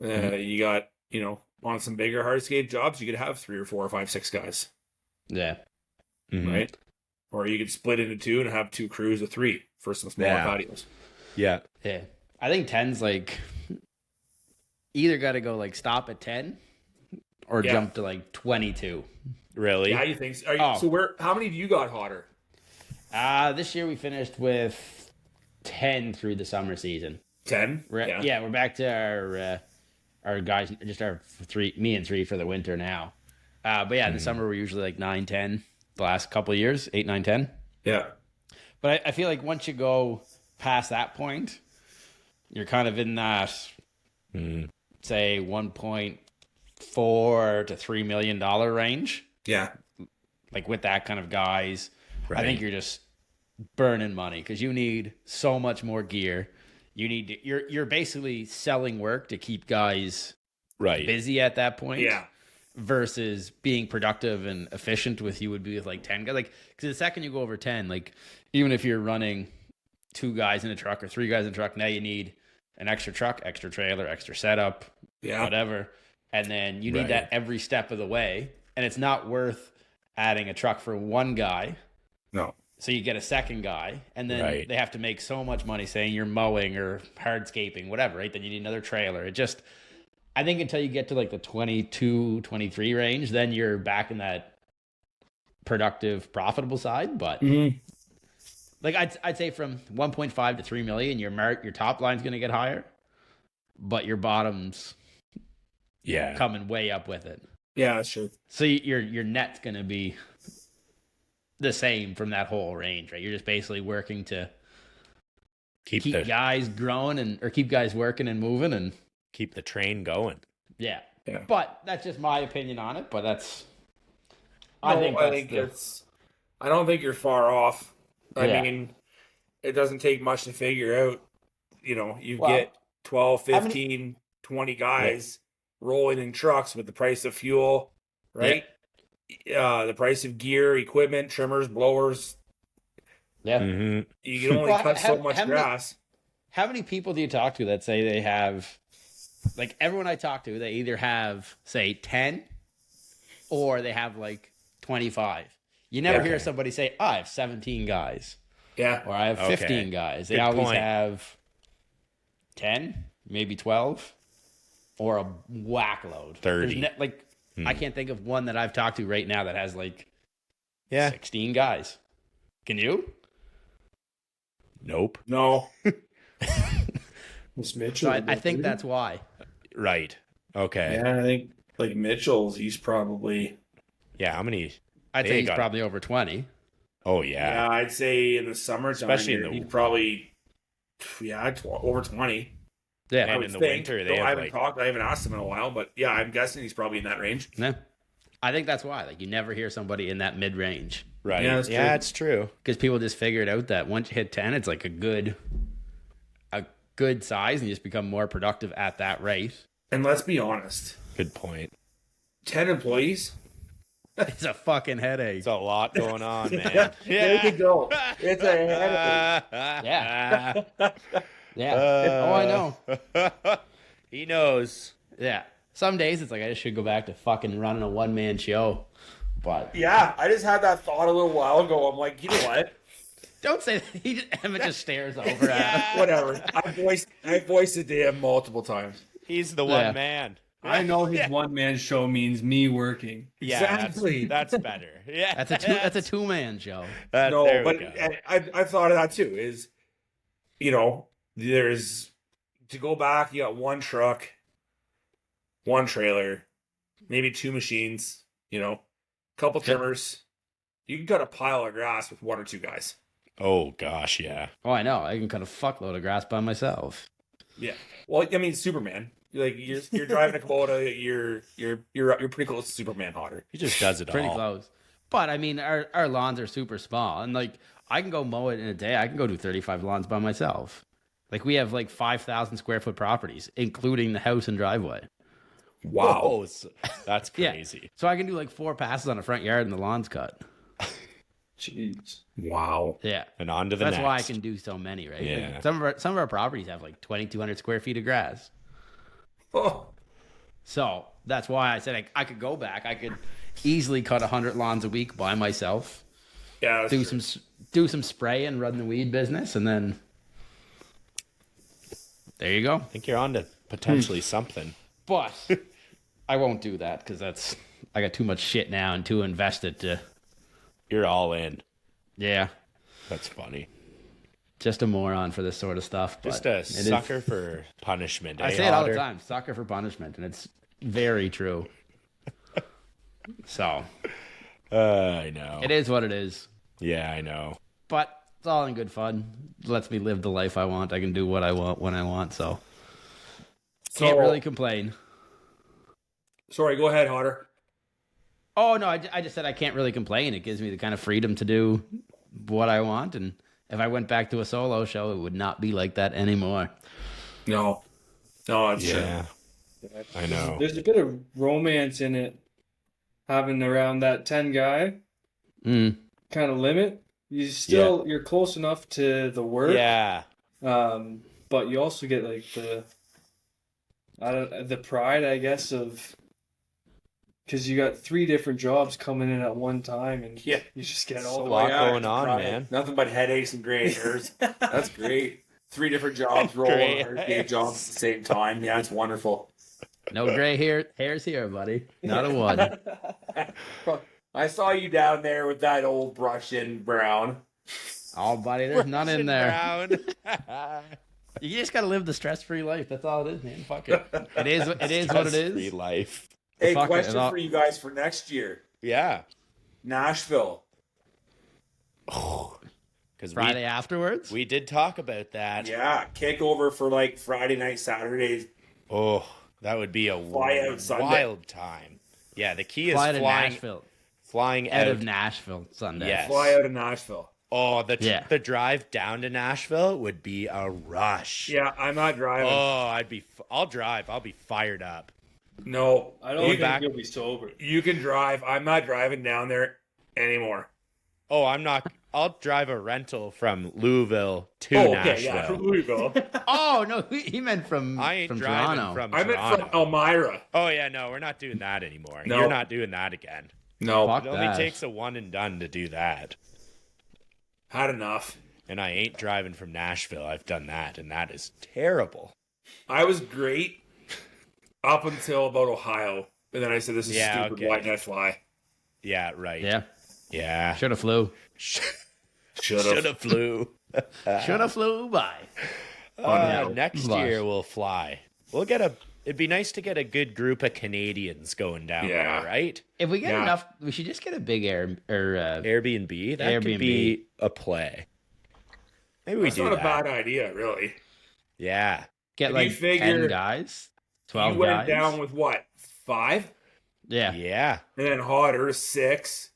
You got, on some bigger hardscape jobs, you could have 3 or 4 or 5, 6 guys. Yeah. Right? Or you could split into 2 and have 2 crews of 3 for some smaller patios. Yeah. Yeah. I think 10's like either got to go like stop at 10 or jump to like 22. Really? Yeah, you think so? So how many of you got hotter? This year we finished with 10 through the summer season. 10? We're back to our guys, just our 3, me and 3 for the winter now. But yeah, in the summer we're usually like 9, 10. The last couple of years, 8, 9, 10. Yeah. But I feel like once you go past that point, you're kind of in that, say, $1.4 to $3 million range. Yeah. Like with that kind of guys, Right. I think you're just burning money because you need so much more gear. You need to, you're basically selling work to keep guys busy at that point. Yeah. Versus being productive and efficient with you would be with like 10 guys. Like, because the second you go over 10, like even if you're running 2 guys in a truck or 3 guys in a truck, now you need an extra truck, extra trailer, extra setup, whatever. And then you need that every step of the way. And it's not worth adding a truck for 1 guy. No. So you get a second guy, and then they have to make so much money saying you're mowing or hardscaping, whatever, right? Then you need another trailer. It just, I think until you get to like the 22, 23 range, then you're back in that productive, profitable side. But like I'd say from 1.5 to 3 million, your top line's going to get higher, but your bottom's coming way up with it. Yeah, that's true. So your net's going to be the same from that whole range, right? You're just basically working to keep guys growing or keep guys working and moving and keep the train going. Yeah. But that's just my opinion on it. But I don't think you're far off. I mean, it doesn't take much to figure out. You get 12, 15, 20 guys rolling in trucks with the price of fuel, right? The price of gear, equipment, trimmers, blowers. Yeah. You can only cut so much grass. How many people do you talk to that say they have, like everyone I talk to, they either have, say, 10 or they have like 25. You never hear somebody say, I have 17 guys. Yeah. Or I have 15 guys. They always have 10, maybe 12, or a whack load. 30. I can't think of one that I've talked to right now that has like 16 guys. Can you? Nope. No. Miss Mitchell. So I think that's why. Right. Okay. Yeah, I think like Mitchell's, he's probably. Yeah, how many? I'd say he's probably over 20. Oh, yeah. Yeah, I'd say in the summertime, especially he's probably, over 20. Yeah, and in the winter, I haven't asked him in a while, but yeah, I'm guessing he's probably in that range. Yeah. I think that's why. Like, you never hear somebody in that mid-range. Right. Yeah, it's true. Because people just figured out that once you hit 10, it's like a good size, and you just become more productive at that rate. And let's be honest. Good point. 10 employees? It's a fucking headache. It's a lot going on, man. There you go. It's a headache. Yeah. Yeah. I know. He knows. Yeah. Some days it's like I just should go back to fucking running a one-man show. But yeah, I just had that thought a little while ago. I'm like, you know what? Don't say that. Emmett just stares over at him. Whatever. I voiced it to him multiple times. He's the one man. I know his one-man show means me working. Yeah, Exactly. That's better. Yeah, That's a two-man show. No, there we but go. I've thought of that too. Is, there's, to go back, you got one truck, one trailer, maybe two machines, couple trimmers. You can cut a pile of grass with one or two guys. Oh gosh, yeah. Oh, I know. I can cut a fuckload of grass by myself. Yeah. Well, I mean, Superman. You're driving a Kubota. You're pretty close to Superman hotter. He just does it Pretty all. close. But I mean, our lawns are super small, and like I can go mow it in a day. I can go do 35 lawns by myself. Like we have like 5,000 square foot properties, including the house and driveway. Wow. Whoa, that's Yeah. crazy. So I can do like 4 passes on the front yard and the lawn's cut. Jeez. Wow. Yeah. And on to the That's next. why I can do so many, right? Yeah. Like, some of our properties have like 2,200 square feet of grass. Oh. So that's why I said I could go back. I could easily cut 100 lawns a week by myself. Yeah. That's true. Do some spray and run the weed business, and then there you go. I think you're on to potentially something. But I won't do that because I got too much shit now and too invested to. You're all in. Yeah, That's funny. just a moron for this sort of stuff. But Just a it is- sucker for punishment. I eh, say it all the Otter? time. Sucker for punishment, and it's very true. So I know. it is what it is. Yeah, I know. But it's all in good fun. It lets me live the life I want. I can do what I want when I want. So can't really complain. Sorry, go ahead, Hotter. Oh no, I just said I can't really complain. It gives me the kind of freedom to do what I want, and if I went back to a solo show, it would not be like that anymore. No, that's Yeah, I know. There's a bit of romance in it, having around that 10 guy Mm. kind of limit. You're close enough to the work. Yeah, But you also get like the pride, I guess, of, because you got 3 different jobs coming in at one time, and Yeah. you just get a all the lot way going out. on, Right. man. Nothing but headaches and gray hairs. That's great. 3 different jobs, rolling Gray 100 jobs at the same time. Yeah, it's wonderful. No gray hairs here, buddy. Not a one. I saw you down there with that old brush in brown. Oh, buddy, there's none in there. Brown. You just gotta live the stress-free life. That's all it is, man. Fuck it. It is what it Free is. life. Hey, Fuck it, question and for you guys for next year. Yeah. Nashville. Because Friday afterwards. we did talk about that. Yeah, kickover for like Friday night, Saturday. Oh, that would be a Fly out Sunday. wild time. Yeah, the key is Fly to flying Nashville. flying Out out. of Nashville Sunday. Yes. Fly out of Nashville. Oh, Yeah. the drive down to Nashville would be a rush. Yeah, I'm not driving. Oh, I'll drive. I'll be fired up. No, I don't Going think back- you'll be sober. you can drive. I'm not driving down there anymore. Oh, I'm not. I'll drive a rental from Louisville to Oh, okay, Nashville. yeah, from Louisville. Oh no, he meant from I ain't from driving Toronto. from I meant Toronto. from Elmira. Oh yeah, no, we're not doing that anymore. No. You're not doing that again. No, Fuck It only that. takes a one and done to do that. had enough. And I ain't driving from Nashville. I've done that, and that is terrible. I was great up until about Ohio, and then I said, "This is Yeah, stupid. okay. Why did I fly?" Yeah, right. Yeah, Yeah. should have flew. Should Should have. have flew. Should have flew by. Next Lost. year we'll fly. We'll get it'd be nice to get a good group of Canadians going down Yeah. there, right? If we get Yeah. enough, we should just get a big Airbnb. That could Airbnb. be a play. Maybe we That's do not that. a bad idea, really. Yeah. get If like you figure 10 guys, 12 You went guys. down with what, 5, Yeah. Yeah. and then Hotter 6.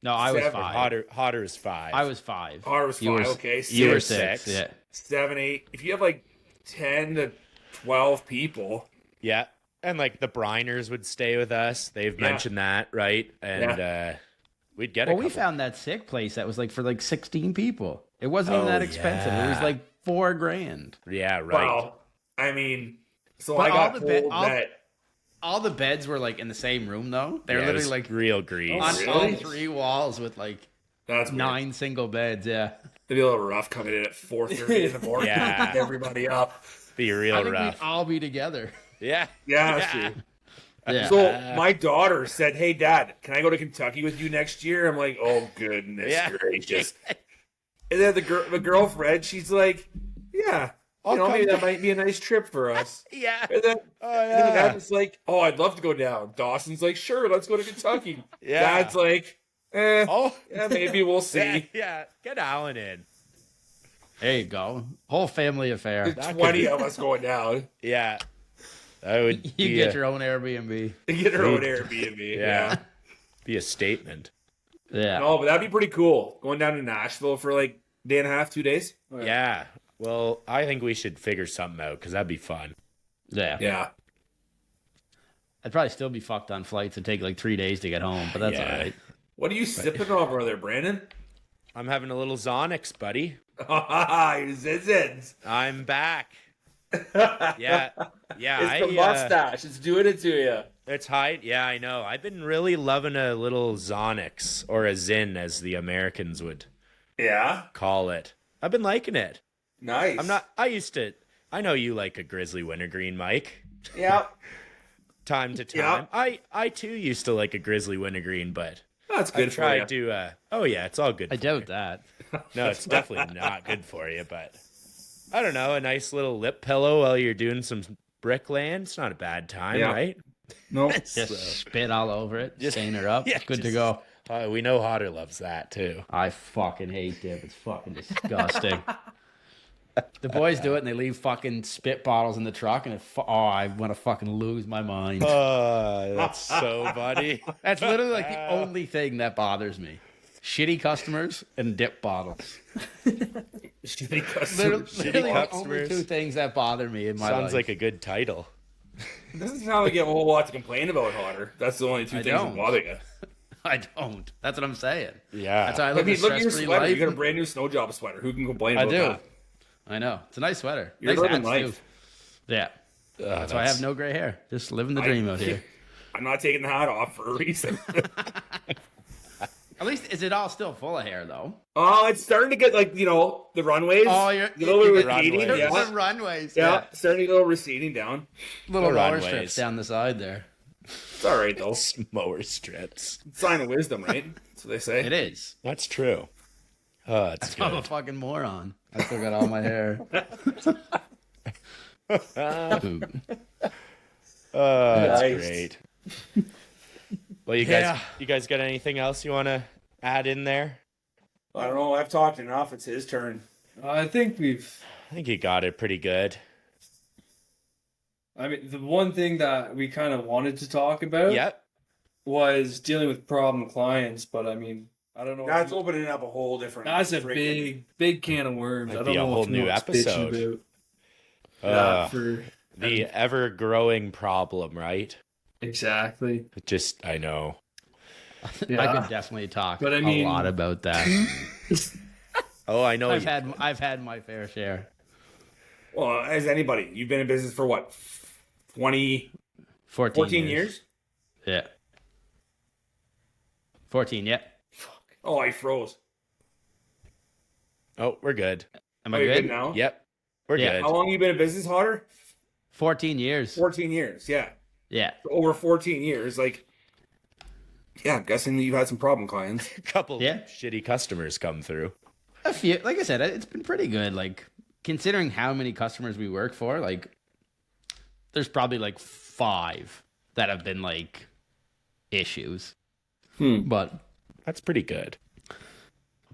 No, I was 7. 5. Hotter is 5. I was 5. Hotter was 5. You were- Okay, You were 6, 6. Yeah. 7, 8. If you have like 10 to 12 people, Yeah. And like the Briners would stay with us. They've Yeah. mentioned that, right? And we'd get a Well, we couple. found that sick place that was like for like 16 people. It wasn't even Oh, that expensive. It was yeah. like $4,000. Yeah, right. well, I mean, so But I got all the told all- that. All the beds were like in the same room though. They were Yeah, it literally was like real grease. on really? all 3 walls with like That's weird. 9 single beds. Yeah. It'd be a little rough coming in at 4:30 in the morning. Yeah. Pick everybody up. Be I real think rough. we'd all be together. Yeah. Yeah, that's true. Yeah. So my daughter said, "Hey, Dad, can I go to Kentucky with you next year?" I'm like, "Oh goodness Yeah. gracious!" And then the girlfriend, she's like, "Yeah, I'll maybe come that might be a nice trip for us." Yeah. And then, Oh, and then yeah. Adam's like, "Oh, I'd love to go down." Dawson's like, "Sure, let's go to Kentucky." Yeah. Dad's like, Oh. yeah, maybe we'll see." Yeah. Get Alan in. There you go. Whole family affair. There's 20 of us going down. Yeah. That would You be get your own Airbnb. Get our own Airbnb. yeah. Be a statement. Yeah. No, but that'd be pretty cool. Going down to Nashville for like day and a half, 2 days. Yeah. Well, I think we should figure something out because that'd be fun. Yeah. Yeah. I'd probably still be fucked on flights and take like 3 days to get home, but that's Yeah. all right. What are you sipping over there, Brandon? I'm having a little Zonix, buddy. Your zizins. I'm back. Yeah. Yeah. It's the mustache. It's doing it to you. It's height. Yeah, I know. I've been really loving a little Zonix or a Zin, as the Americans would Yeah. call it. I've been liking it. Nice. I know you like a Grizzly Wintergreen, Mike. Yeah. Time to time. I too used to like a Grizzly Wintergreen, but That's I good for you. tried to. Oh yeah, it's all good. I for doubt you. that. No, it's definitely not good for you, but I don't know. A nice little lip pillow while you're doing some bricklaying. It's not a bad time, Yeah. right? No. Just spit all over it, stain her up. Yeah, Good to just- go. We know Hodder loves that too. I fucking hate dip. It's fucking disgusting. The boys do it and they leave fucking spit bottles in the truck, and I want to fucking lose my mind. That's so funny. That's literally like the only thing that bothers me. Shitty customers and dip bottles. Shitty customers. Literally the only customers. two things that bother me in my life. Sounds like a good title. Doesn't sound like you have a whole lot to complain about, Hodder. That's the only two I things don't. that bother you. I don't. That's what I'm saying. Yeah. That's how I I live mean, a look at your stress-free sweater. life. You got a brand new snow job sweater. Who can complain I about do. that? I know. It's a nice sweater. You're nice living hats, life. too. Yeah. That's why I have no gray hair. Just living the dream out here. I'm not taking the hat off for a reason. At least, is it all still full of hair, though? Oh, it's starting to get like, the runways. Oh, you're a little bit runways. receding. Yeah. The runways. Yeah, starting to go receding down. Little The roller runways. strips down the side there. It's all right though. Mower strips. Sign of wisdom, right? That's what they say. It is. That's true. Oh, that's I'm a good. fucking moron. I still got all my hair. Oh, that's Nice. great. Well, Yeah. you guys got anything else you want to add in there? I don't know. I've talked enough. It's his turn. I think I think you got it pretty good. I mean, the one thing that we kind of wanted to talk about Yep. was dealing with problem clients, but I mean, I don't know. That's opening up a whole different. That's a freaking- big can of worms. Might I don't be a know whole if new wants bitching episode. about. For The ever-growing problem, right? exactly. It just, I know. I Yeah. could definitely talk But I mean- a lot about that. Oh, I know. I've had my fair share. Well, as anybody, you've been in business for what? 20, 14 years? Yeah. 14, yeah. Oh, I froze. Oh, we're good. Am Are I you good? now? Yep. We're Yeah. good. How long you been in business, Hodder? 14 years. 14 years. Yeah. Yeah. Over 14 years. Like, yeah, I'm guessing that you've had some problem clients. A couple Yeah. shitty customers come through. A few. Like I said, it's been pretty good. Like, considering how many customers we work for, like, there's probably like 5 that have been like issues. But That's pretty good.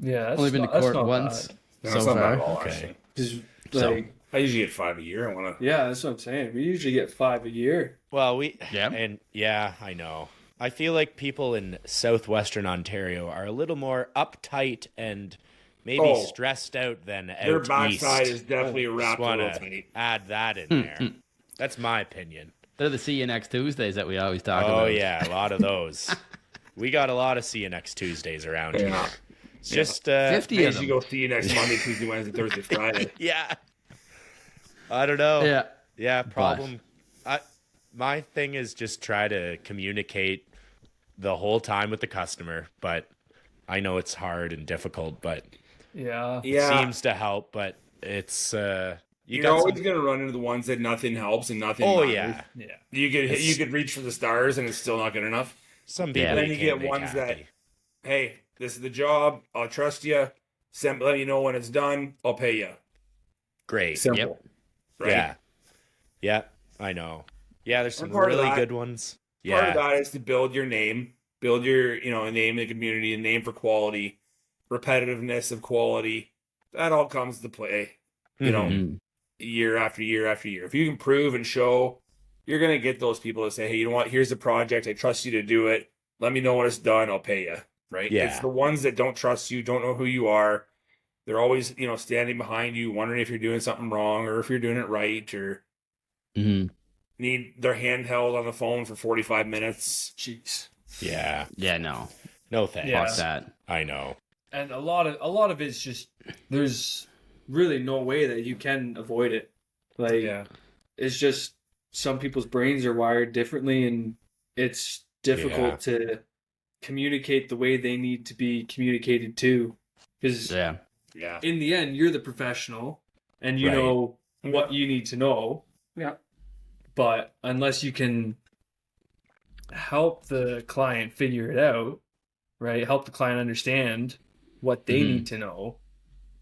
Yeah, that's only been to not- that's court not once bad. No, so it's not bad far. at all, Okay. actually. Just So- like, I usually get 5 a year. I want to. yeah, that's what I'm saying. We usually get 5 a year. Well, I know. I feel like people in southwestern Ontario are a little more uptight and maybe Oh. stressed out than out Their backside east. is definitely Just wrapped a want little to tight. add that in there. That's my opinion. They're the see you next Tuesdays that we always talk Oh about. yeah, a lot of those. We got a lot of see you next Tuesdays around Yeah. here. It's just 50 Hey, of you them. go see you next Monday, Tuesday, Wednesday, Thursday, Friday. yeah. I don't know. Yeah. Yeah, problem. My thing is just try to communicate the whole time with the customer, but I know it's hard and difficult, but Yeah. Yeah. seems to help. But it's You You're got always some. going to run into the ones that nothing helps and nothing Oh matters. yeah, Yeah. You could reach for the stars and it's still not good enough. some Yeah. people Then you you can't get make ones happy. Hey, this is the job. I'll trust you. Let you know when it's done. I'll pay you. Great. Simple. Right? Yeah. Yeah. I know. Yeah, there's some And part of really that- good ones. Part of Yeah. that is to build your name, build your, name in the community, a name for quality, repetitiveness of quality. That all comes to play, Mhm. Mm. year after year after year. If you can prove and show, you're going to get those people to say, hey, you know what? Here's the project. I trust you to do it. Let me know when it's done. I'll pay you. Right? Yeah. It's the ones that don't trust you, don't know who you are. They're always, standing behind you, wondering if you're doing something wrong or if you're doing it right, or Mm. need their handheld on the phone for 45 minutes. Jeez. Yeah. Yeah, no. No thanks. Yeah. Fuck that. I know. And a lot of it's just there's really no way that you can avoid it. Like it's just some people's brains are wired differently, and it's difficult to communicate the way they need to be communicated to. Because Yeah. Yeah. in the end, you're the professional, and you Right. know what you need to know. Yeah. But unless you can help the client figure it out, right? Help the client understand what they Mhm. need to know,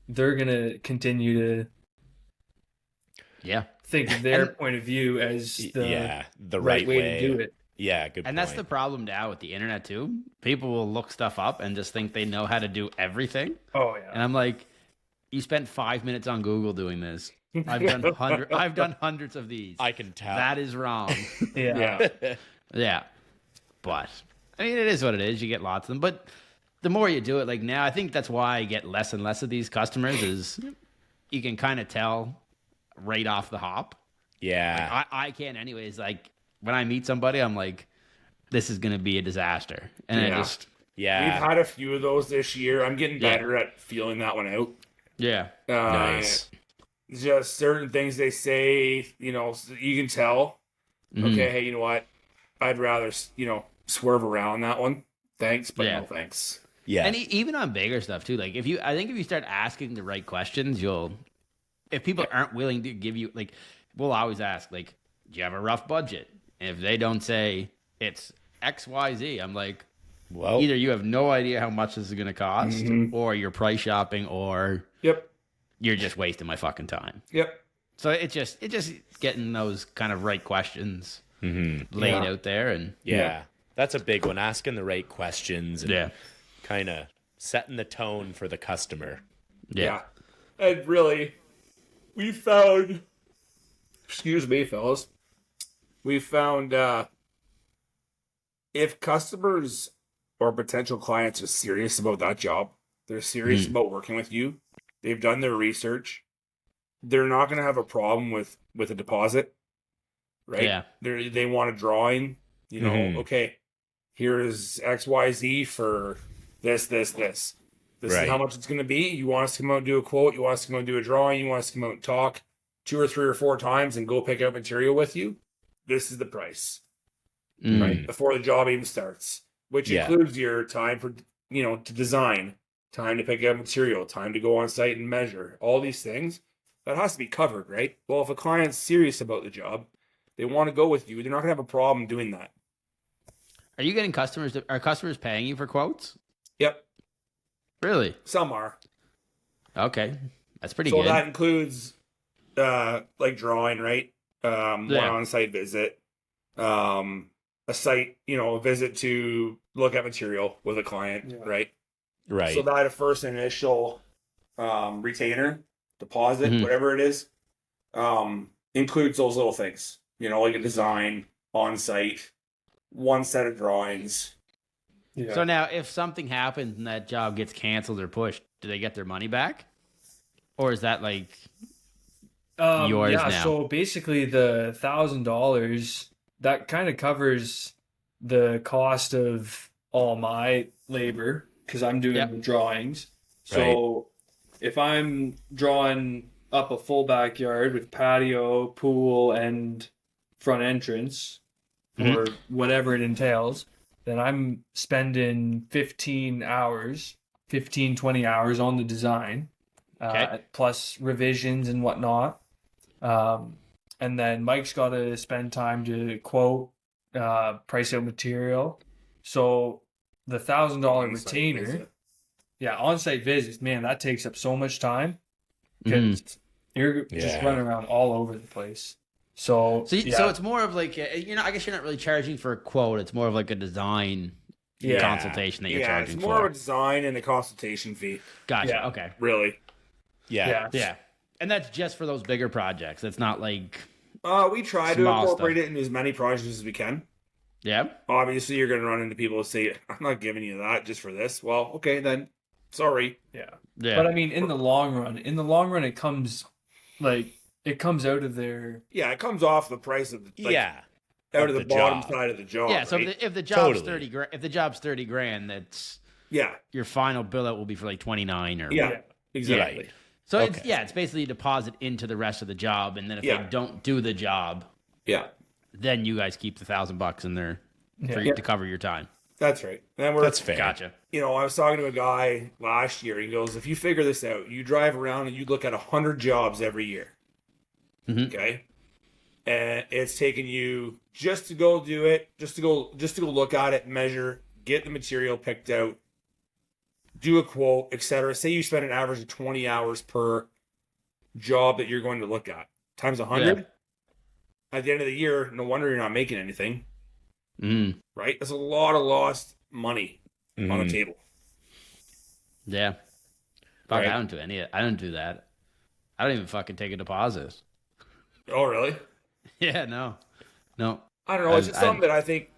they're going to continue to Yeah. think of their And- point of view as the the right way way to do it. Yeah, good And point. that's the problem now with the internet too. People will look stuff up and just think they know how to do everything. Oh, And I'm like, you spent 5 minutes on Google doing this. I've done hundreds of these. I can tell. That is wrong. Yeah. Yeah. But I mean, it is what it is. You get lots of them. But the more you do it, like now, I think that's why I get less and less of these customers is you can kind of tell right off the hop. Yeah. I can't anyways. Like when I meet somebody, I'm like, this is going to be a disaster. And I Yeah. just, Yeah. We've had a few of those this year. I'm getting better at feeling that one out. yeah. Nice. Just certain things they say, you can tell. Mhm. Okay, hey, you know what? I'd rather, swerve around that one. Thanks, but Yeah. no thanks. Yeah. And even on bigger stuff too. Like I think if you start asking the right questions, if people aren't willing to give you, like, we'll always ask, like, do you have a rough budget? And if they don't say it's XYZ, I'm like, well, either you have no idea how much this is going to cost, Mhm. or you're price shopping, or Yep. you're just wasting my fucking time. Yep. So it just getting those kind of right questions laid Yeah. out there, and yeah. That's a big one. Asking the right questions and yeah, kind of setting the tone for the customer. yeah, And really, we found, excuse me, fellas, we found if customers or potential clients are serious about that job, they're serious about working with you, they've done their research, they're not going to have a problem with a deposit, right? Yeah. They want a drawing, Mhm. okay, here's XYZ for this. This Right. is how much it's going to be. You want us to come out and do a quote, you want us to come out and do a drawing, you want us to come out and talk 2 or 3 or 4 times and go pick out material with you. This is the price, Mm. right? Before the job even starts, which Yeah. includes your time for, to design, time to pick out material, time to go on site and measure, all these things. That has to be covered, right? Well, if a client's serious about the job, they want to go with you, they're not going to have a problem doing that. Are you getting customers? Are customers paying you for quotes? Yep. Really? Some are. Okay, that's pretty So good. that includes like drawing, right? One Yeah. on-site visit, a site, a visit to look at material with a client, Yeah. right? Right. So that first initial retainer, deposit, Mhm. whatever it is, includes those little things, like a design, on-site, one set of drawings. Yeah. So now, if something happens and that job gets canceled or pushed, do they get their money back, or is that like yours yeah, now? so basically the $1,000 that kind of covers the cost of all my labor because I'm doing Yep. the drawings. So if I'm drawing up a full backyard with patio, pool, and front entrance, or whatever it entails, then I'm spending 20 hours on the design, Okay. plus revisions and whatnot. And then Mike's got to spend time to quote, price out material. So the $1,000 retainer, on-site visits, man, that takes up so much time because you're just running around all over the place. So it's more of like, I guess you're not really charging for a quote. It's more of like a design consultation that you're charging for. It's more of a design and a consultation fee. Gotcha. Yeah. Okay. Really. Yeah. And that's just for those bigger projects. It's not like we try to incorporate it into as many projects as we can. Yeah. Obviously, you're going to run into people who say, I'm not giving you that just for this. Well, okay, then. Sorry. Yeah. Yeah. But I mean, in the long run, it comes out of their... Yeah, it comes off the price of the... Out of the bottom side of the job. Yeah, so right? if the job's $30,000, that's Yeah. your final bill out will be for like 29 or Yeah, exactly. Right. So it's basically a deposit into the rest of the job, and then if they don't do the job, then you guys keep the $1,000 in there for you to cover your time. That's right. And That's fair. Gotcha. I was talking to a guy last year. He goes, if you figure this out, you drive around and you look at 100 jobs every year. Okay? And it's taking you just to go do it, just to go look at it, measure, get the material picked out, do a quote, etc. Say you spend an average of 20 hours per job that you're going to look at, times 100. Yeah. At the end of the year, no wonder you're not making anything. Right? That's a lot of lost money on the table. Yeah. Fuck, right? I don't do any of it. I don't do that. I don't even fucking take a deposit. Oh, really? Yeah, no. I don't know. It's just something that I think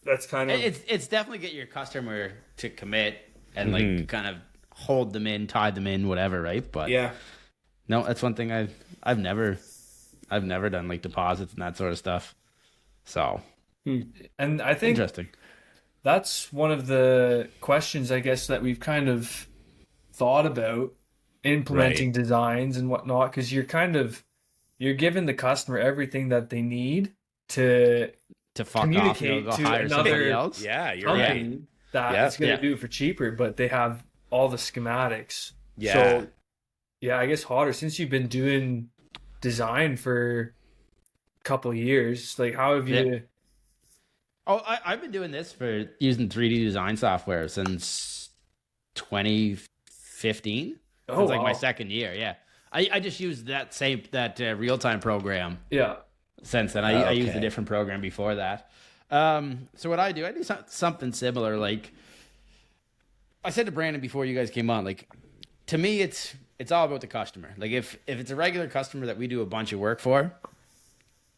that's kind of... It's definitely get your customer to commit and like kind of hold them in, tie them in, whatever, right? But no, that's one thing I've never done, like deposits and that sort of stuff. So, and I think interesting. That's one of the questions, I guess, that we've kind of thought about implementing designs and whatnot, because you're giving the customer everything that they need to fuck communicate off, to hire another else. Yeah, you're company right. that's going to do it for cheaper, but they have all the schematics. Yeah. So, I guess, Hodder, since you've been doing design for a couple of years, like, how have you... Yeah. Oh, I've been doing this for using 3D design software since 2015. Oh, since like my second year, yeah. I just used that real-time program. Yeah. Since then, I used a different program before that. So what I do something similar. Like I said to Brandon before you guys came on, like to me, it's all about the customer. Like if it's a regular customer that we do a bunch of work for,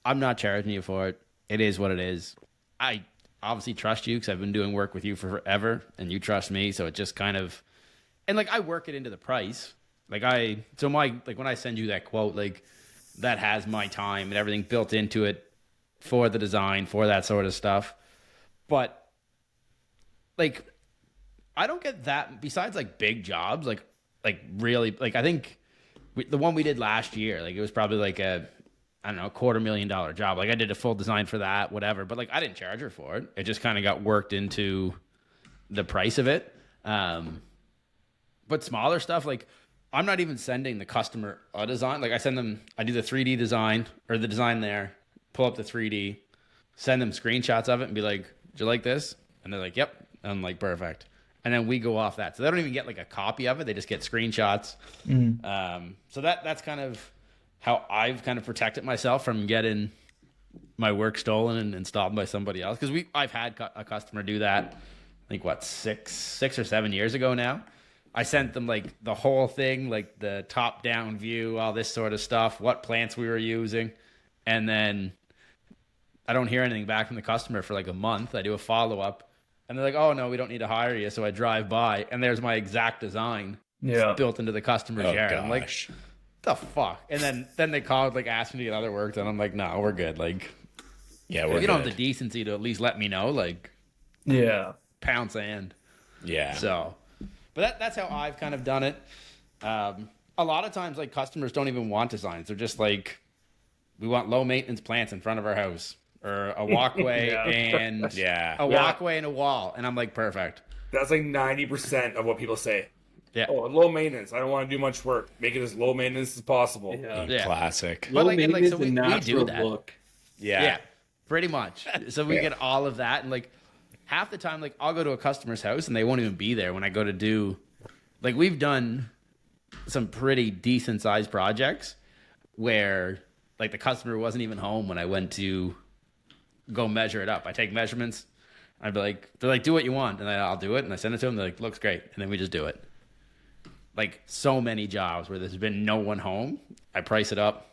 I'm not charging you for it. It is what it is. I obviously trust you because I've been doing work with you for forever, and you trust me. So it just kind of, and like I work it into the price. Like when I send you that quote, like that has my time and everything built into it for the design, for that sort of stuff. But like, I don't get that besides like big jobs, like really, like I think the one we did last year, like it was probably like $250,000 job. Like I did a full design for that, whatever. But like I didn't charge her for it. It just kind of got worked into the price of it. But smaller stuff, like I'm not even sending the customer a design. Like I do the 3D design or the design there, pull up the 3D, send them screenshots of it and be like, "Do you like this?" And they're like, "Yep." And I'm like, "Perfect." And then we go off that. So they don't even get like a copy of it. They just get screenshots. So that's kind of how I've kind of protected myself from getting my work stolen and installed by somebody else. Because I've had a customer do that, I think, 6 or 7 years ago now. I sent them like the whole thing, like the top down view, all this sort of stuff, what plants we were using. And then I don't hear anything back from the customer for like a month. I do a follow up and they're like, "Oh no, we don't need to hire you." So I drive by and there's my exact design built into the customer's yard. Gosh. I'm like, the fuck? And then they called, like asked me to get other work done. I'm like, "No, we're good." Like, yeah, we're you good. don't have the decency to at least let me know, like, pound sand. Yeah. So, but that's how I've kind of done it. A lot of times, like customers don't even want designs. They're just like, we want low maintenance plants in front of our house, or a walkway and walkway and a wall. And I'm like, perfect. That's like 90% of what people say. Yeah. Oh, low maintenance. I don't want to do much work. Make it as low maintenance as possible. Yeah. Classic. But Low like, and, like, maintenance so we and do natural that. look. Yeah, pretty much. So we get all of that, and like half the time, like I'll go to a customer's house and they won't even be there when I go to do. Like we've done some pretty decent sized projects where like the customer wasn't even home when I went to go measure it up. I take measurements. I'd be like, they're like, do what you want, and then I'll do it, and I send it to them. They're like, looks great, and then we just do it. Like so many jobs where there's been no one home, I price it up,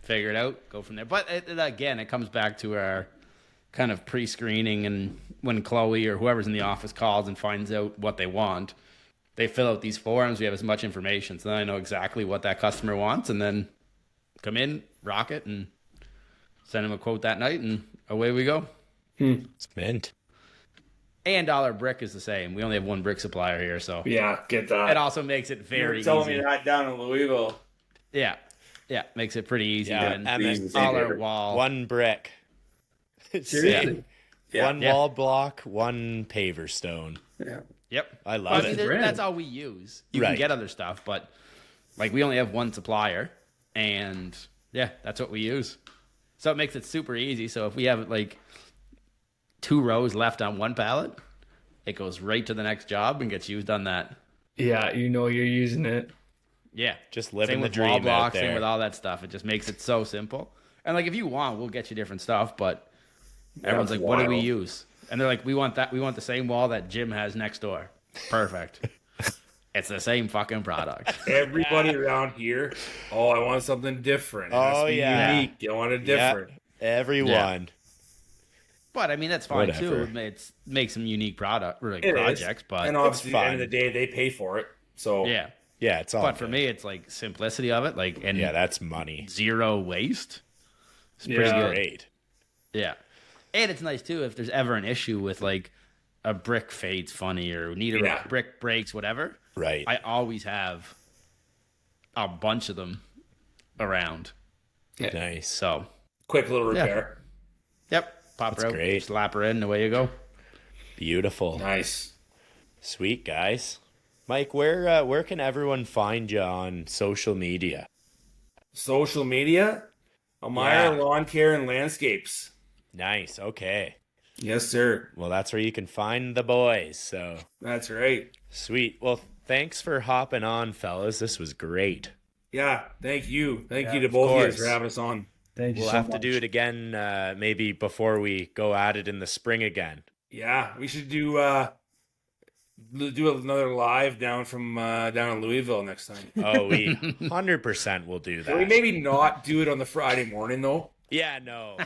figure it out, go from there. But again, it comes back to our kind of pre-screening, and when Chloe or whoever's in the office calls and finds out what they want, they fill out these forms. We have as much information, so then I know exactly what that customer wants, and then come in, rock it, and send them a quote that night, and away we go. It's mint. And Dollar Brick is the same. We only have one brick supplier here, so Yeah, get that. it also makes it very You were telling easy. me that down in Louisville. Yeah, makes it pretty easy. Yeah, Doing Emmett, all our wall. one brick. Seriously? Yeah. One wall block, one paver stone. Yeah. Yep. I love it. That's all we use. You Right. can get other stuff, but like we only have one supplier, and yeah, that's what we use. So it makes it super easy. So if we have like 2 rows left on one pallet, it goes right to the next job and gets used on that. Yeah, you know you're using it. Yeah, Just living same the with dream wall out blocks, there. same with all that stuff. It just makes it so simple. And like if you want, we'll get you different stuff. But everyone's it's like, "What do we wild. use?" And they're like, "We want that. We want the same wall that Jim has next door." Perfect. It's the same fucking product. Everybody around here, I want something different. It has to be unique. I want it different. Everyone. But I mean, that's fine Whatever. too. It's make some unique product or like It is. projects. But And obviously, at the fun. end of the day, they pay for it. So yeah. Yeah, it's all But for good. me, it's like simplicity of it, like and Yeah, that's money. zero waste. It's pretty Yeah. good. Great. Yeah. And it's nice too if there's ever an issue with like a brick fades funny or need a Yeah. brick breaks, whatever. Right. I always have a bunch of them around. Nice. So, quick little repair. yep. Pop That's her out, great. slap her in, and away you go. Beautiful. Nice. Sweet, guys. Mike, where can everyone find you on social media? Social media, Elmira Yeah. Lawn Care and Landscapes. Nice. Okay. Yes, sir. Well, that's where you can find the boys. So That's right. sweet. Well, thanks for hopping on, fellas. This was great. Yeah, thank you. Thank you to of both of you course. for having us on. Thank you We'll so have much. to do it again, maybe before we go at it in the spring again. Yeah, we should do another live down from down in Louisville next time. Oh, we 100% will do Can we that. maybe not do it on the Friday morning though? Yeah, no.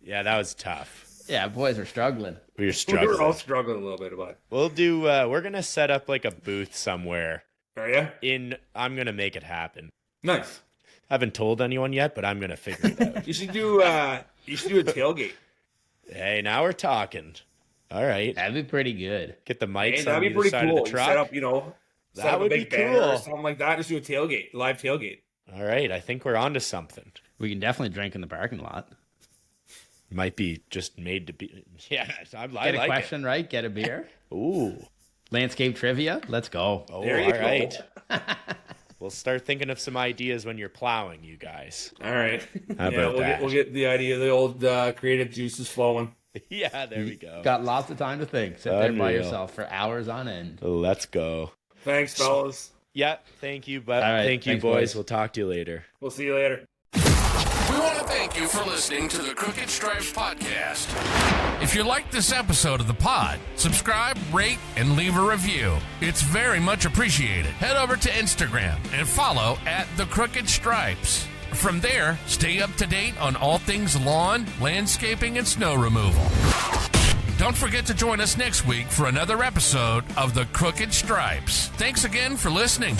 Yeah, that was tough. Yeah, boys are struggling. We were We struggling. were all struggling a little bit, but We'll do. We're gonna set up like a booth somewhere. are you? I'm gonna make it happen. Nice. Haven't told anyone yet, but I'm gonna figure it out. You should do a tailgate. Hey, now we're talking. All right, That'd be pretty good. get the mics Hey, on that'd be either pretty side cool. of the You truck. set up, set That up a would big be banner or cool. something like that. Just do a tailgate, live tailgate. All right, I think we're onto something. We can definitely drink in the parking lot. Might be just made to be. Yeah, I Get a like question right, get a beer. it. Ooh. Landscape trivia. Let's go. Oh, There you all go. right. We'll start thinking of some ideas when you're plowing, you guys. All right. How about that? We'll get the idea, the old creative juices flowing. Yeah, there we go. Got lots of time to think. Sit there by Unreal. yourself for hours on end. Let's go. Thanks, fellas. Yeah, thank you, but All right, thank you, thanks, boys. boys. We'll talk to you later. We'll see you later. We want to thank you for listening to the Crooked Stripes podcast. If you liked this episode of the pod, subscribe, rate, and leave a review. It's very much appreciated. Head over to Instagram and follow at the Crooked Stripes. From there, stay up to date on all things lawn, landscaping, and snow removal. Don't forget to join us next week for another episode of the Crooked Stripes. Thanks again for listening.